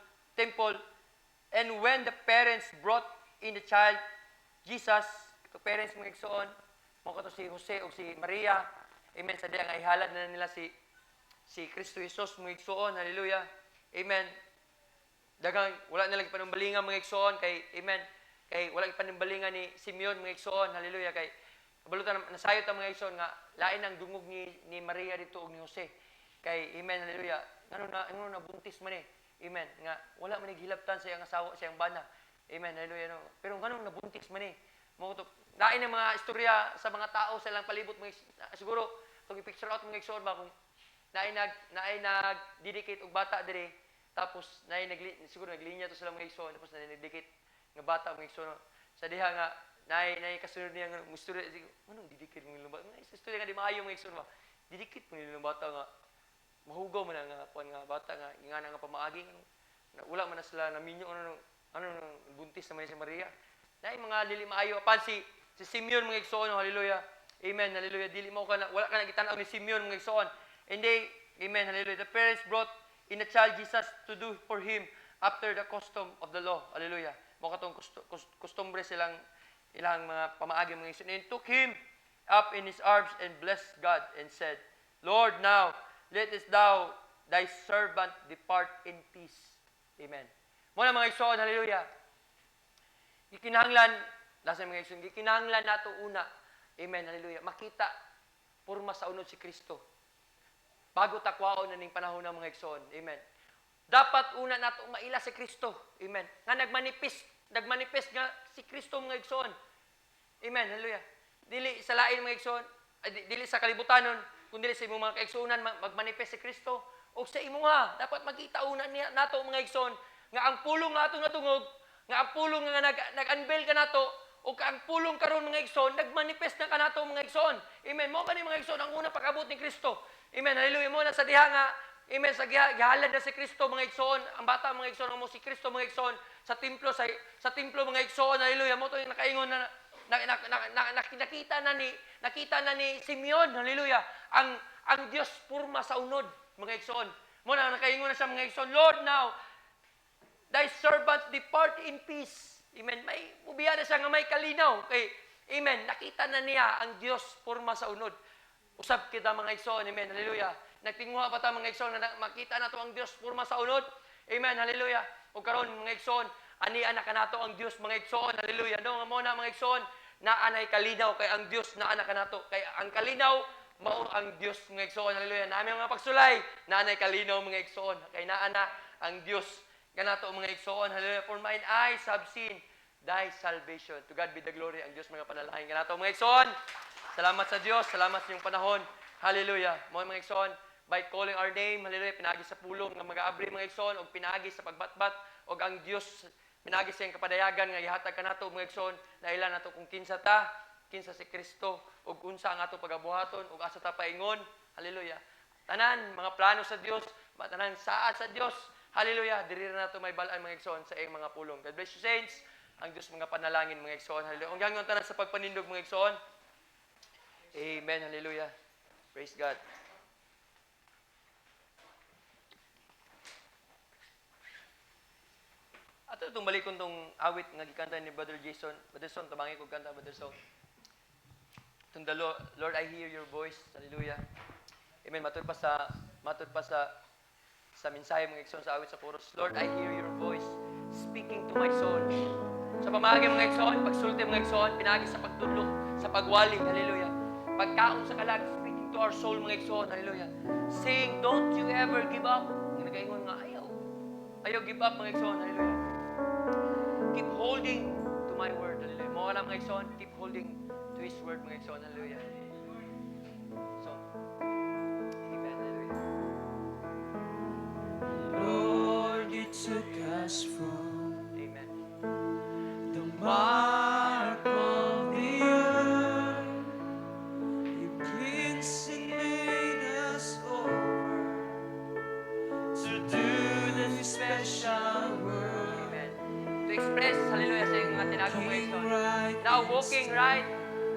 and when the parents brought in the child Jesus, the parents mga igsoon, mo kato si Jose o si Maria, amen, sa diya nga ihalad na nila si Kristo Jesus mga igsoon. Hallelujah. Amen. Dagang wala na lagi panumbalingan mga igsoon kay amen, kay wala panumbalingan ni Simeon mga igsoon. Hallelujah. Kay kabalutan nasayot ang mga igsoon nga lain ang dungog ni Maria dito ug ni Jose. Kay amen. Hallelujah. Ngano na buntis man eh. Amen. Nga wala man gihilabtan sa iyang asawa, sa iyang bana. Amen. Hallelujah. No. Pero ngano nabuntis man eh. Mo to lain ang mga istorya sa mga tao sa ilang palibot mga siguro tong i-picture out mga igsoon ba kung naay nag-dedicate og bata dire tapos siguro naglinya to sila mga igsoon tapos nag-dedicate nga bata mga igsoon sa diha nga naay kasunod niya nga istorya anong dedicate mga bata nga istorya nga di maayo mga igsoon ba dedicate mga bata nga mahugaw man nga kuan nga bata nga ingana nga pamaagi wala man na sila naminyo ano buntis naman si Maria naay mga dili maayo apan si Simeon mga igsoon. Hallelujah. Amen. Hallelujah. Dili mo wala ka nagitanaw ni Simeon mga igsoon. And they, amen, hallelujah. The parents brought in a child Jesus to do for him after the custom of the law. Hallelujah. Mo katong custombre silang ilang mga pamaagi mga igsoon. And took him up in his arms and blessed God and said, Lord, now lettest thou thy servant depart in peace. Amen. Mo na mga igsoon. Hallelujah. Gikinahanglan, lasa mga igsoon, gikinahanglan nato una, amen, hallelujah, makita, purma sa unod si Kristo. Bago takwaon na ning panahon ng mga igsoon, amen. Dapat una nato maila si Kristo, amen. Nga nagmanifest nga si Kristo mga igsoon. Amen, hallelujah. Dili sa lain mga igsoon, dili sa kalibutanon, kundi sa imong mga kaigsuonan magmanifest si Kristo. O sa imo nga, dapat makita una nato mga igsoon, nga ang pulong nga ato natungog, nga ang pulong nga nag-unveil ka nato o ang pulong karon mga igsoon nagmanifest na kanato mga igsoon. Amen. Mo kani mga igsoon ang una pag-abot ni Kristo. Amen. Hallelujah. Mo na sa diha nga amen sa gihalad na si Kristo mga igsoon. Ang bata mga igsoon mo si Kristo mga igsoon sa templo mga igsoon. Hallelujah. Mo to yung nakaingon na nakita na ni Simeon. Hallelujah. Ang Dios purma sa unod mga igsoon. Mo na nakaingon na siya mga igsoon. Lord, now thy servant depart in peace. Amen. May ubiya na siya nga may kalinaw. Kay, amen. Nakita na niya ang Diyos purma sa unod. Usab kita mga igsoon. Amen. Hallelujah. Nagtinguha pa ta mga igsoon na makita na to ang Diyos purma sa unod. Amen. Hallelujah. O karon mga igsoon, ani anak nato ang Diyos mga igsoon. Hallelujah. No, nga mo na mga igsoon, naanay kalinaw kay ang Diyos na anak nato. Kay ang kalinaw mao ang Diyos mga igsoon. Hallelujah. Naami mga pagsulay, naanay kalinaw mga igsoon. Kay naana ang Diyos ganato mga igsoon. Hallelujah. For mine eyes have seen thy salvation. To God be the glory. Ang Diyos mga panalangin. Ganato mga igsoon. Salamat sa Diyos. Salamat sa iyong panahon. Hallelujah. Mga igsoon, by calling our name, hallelujah, pinagi sa pulong nga mag-aabri mga igsoon, o pinagi sa pagbatbat, o ang Diyos, pinagi sa iyong kapadayagan, nga ihatag ka nato mga igsoon, na ilan nato kung kinsa si Kristo, o unsa ang ato pagabuhaton, o asa ta paingon. Hallelujah. Tanan, mga plano sa Diyos, tanan saad sa Diyos, Hallelujah. Diri na nato may balaan mga igsoon sa iyang mga pulong. God bless you, saints. Ang Diyos mga panalangin mga igsoon. Hallelujah. Ang gangong tanan sa pagpanindog mga igsoon. Amen. Hallelujah. Praise God. Ato itong balikon tong awit nga gikanta ni Brother Jason. Brother Son, tabangi ko kanta, Brother Son. Itong the Lord, I hear your voice. Hallelujah. Amen. Matud pa sa mensahe mga igsoon sa awit sa chorus. Lord, I hear your voice speaking to my soul. Sa pamagi mga igsoon, pagsulti mga igsoon, pinagi sa pagtudlo, sa pagwali. Hallelujah. Pagkaon sa kalag, speaking to our soul mga igsoon. Hallelujah. Saying, don't you ever give up. Ang nagaingon nga, ayaw give up mga igsoon. Hallelujah. Keep holding to my word. Hallelujah. Mga ka na mga igsoon, keep holding to His word mga igsoon. Hallelujah. So, amen. Hallelujah. Lord, you took us from Amen. the mark of the earth. You cleansed and made us over to do the special work. Amen. To express, hallelujah, sa iyong mga tinagong mga igsoon. Right Now, walking right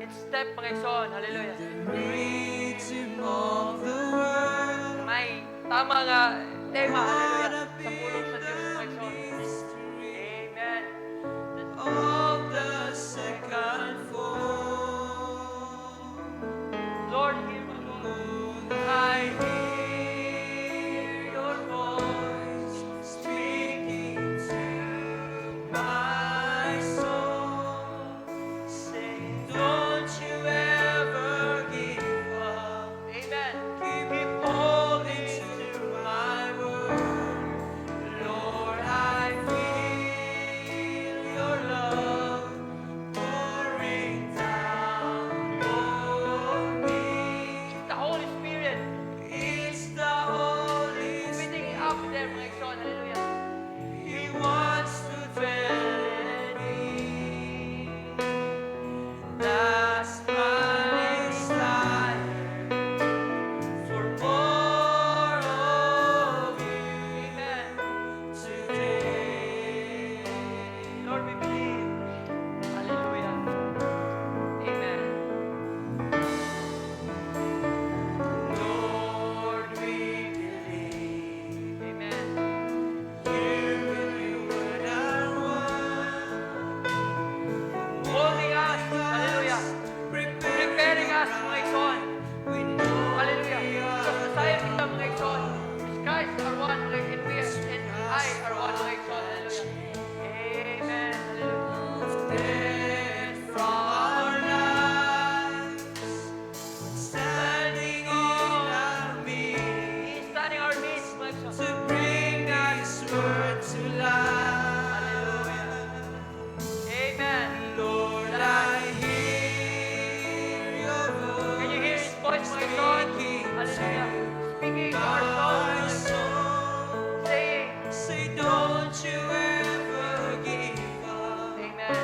in step mga igsoon. Hallelujah. rhythm of the world. May tama nga tema, hallelujah, sa pulong sa Diyos mga igsoon. Amen. Of the second fall. Lord, hear my voice. I hear your voice speaking to my soul, saying, don't you ever give up. Amen. Keep holding to my word. Lord, I feel your love pouring down on me. The Holy Spirit, It's the Holy meeting Spirit. up there mga igsoon. Hallelujah. He wants to dwell in me. That's my desire for more of you Amen. today. Lord, we believe. Hallelujah. Amen. Lord, we believe Amen. you and your word are one. Holding us. Hallelujah. Preparing us mga igsoon. We know Hallelujah. we Sa are kasayang kita mga igsoon. Christ are one mga and we and I are one mga igsoon. Hallelujah. Amen. Hallelujah. dead from our lives, standing in our midst He is standing our midst mga igsoon. to bring His word to life. Amen. Lord, I hear your voice. Can you hear His voice mga igsoon? Hallelujah. Speaking to our My souls. soul, Saying, say, don't you ever give up. Amen.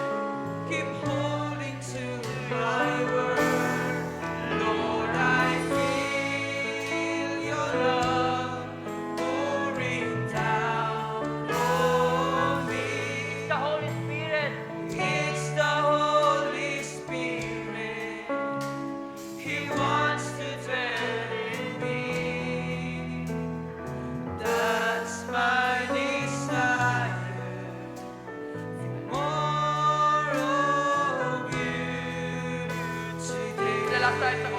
Keep holding to my word. Lord, I feel your love pouring down on me. The Holy Spirit. It's the Holy Spirit. He wants to dwell in me. That's my desire. More of you The today. last time sa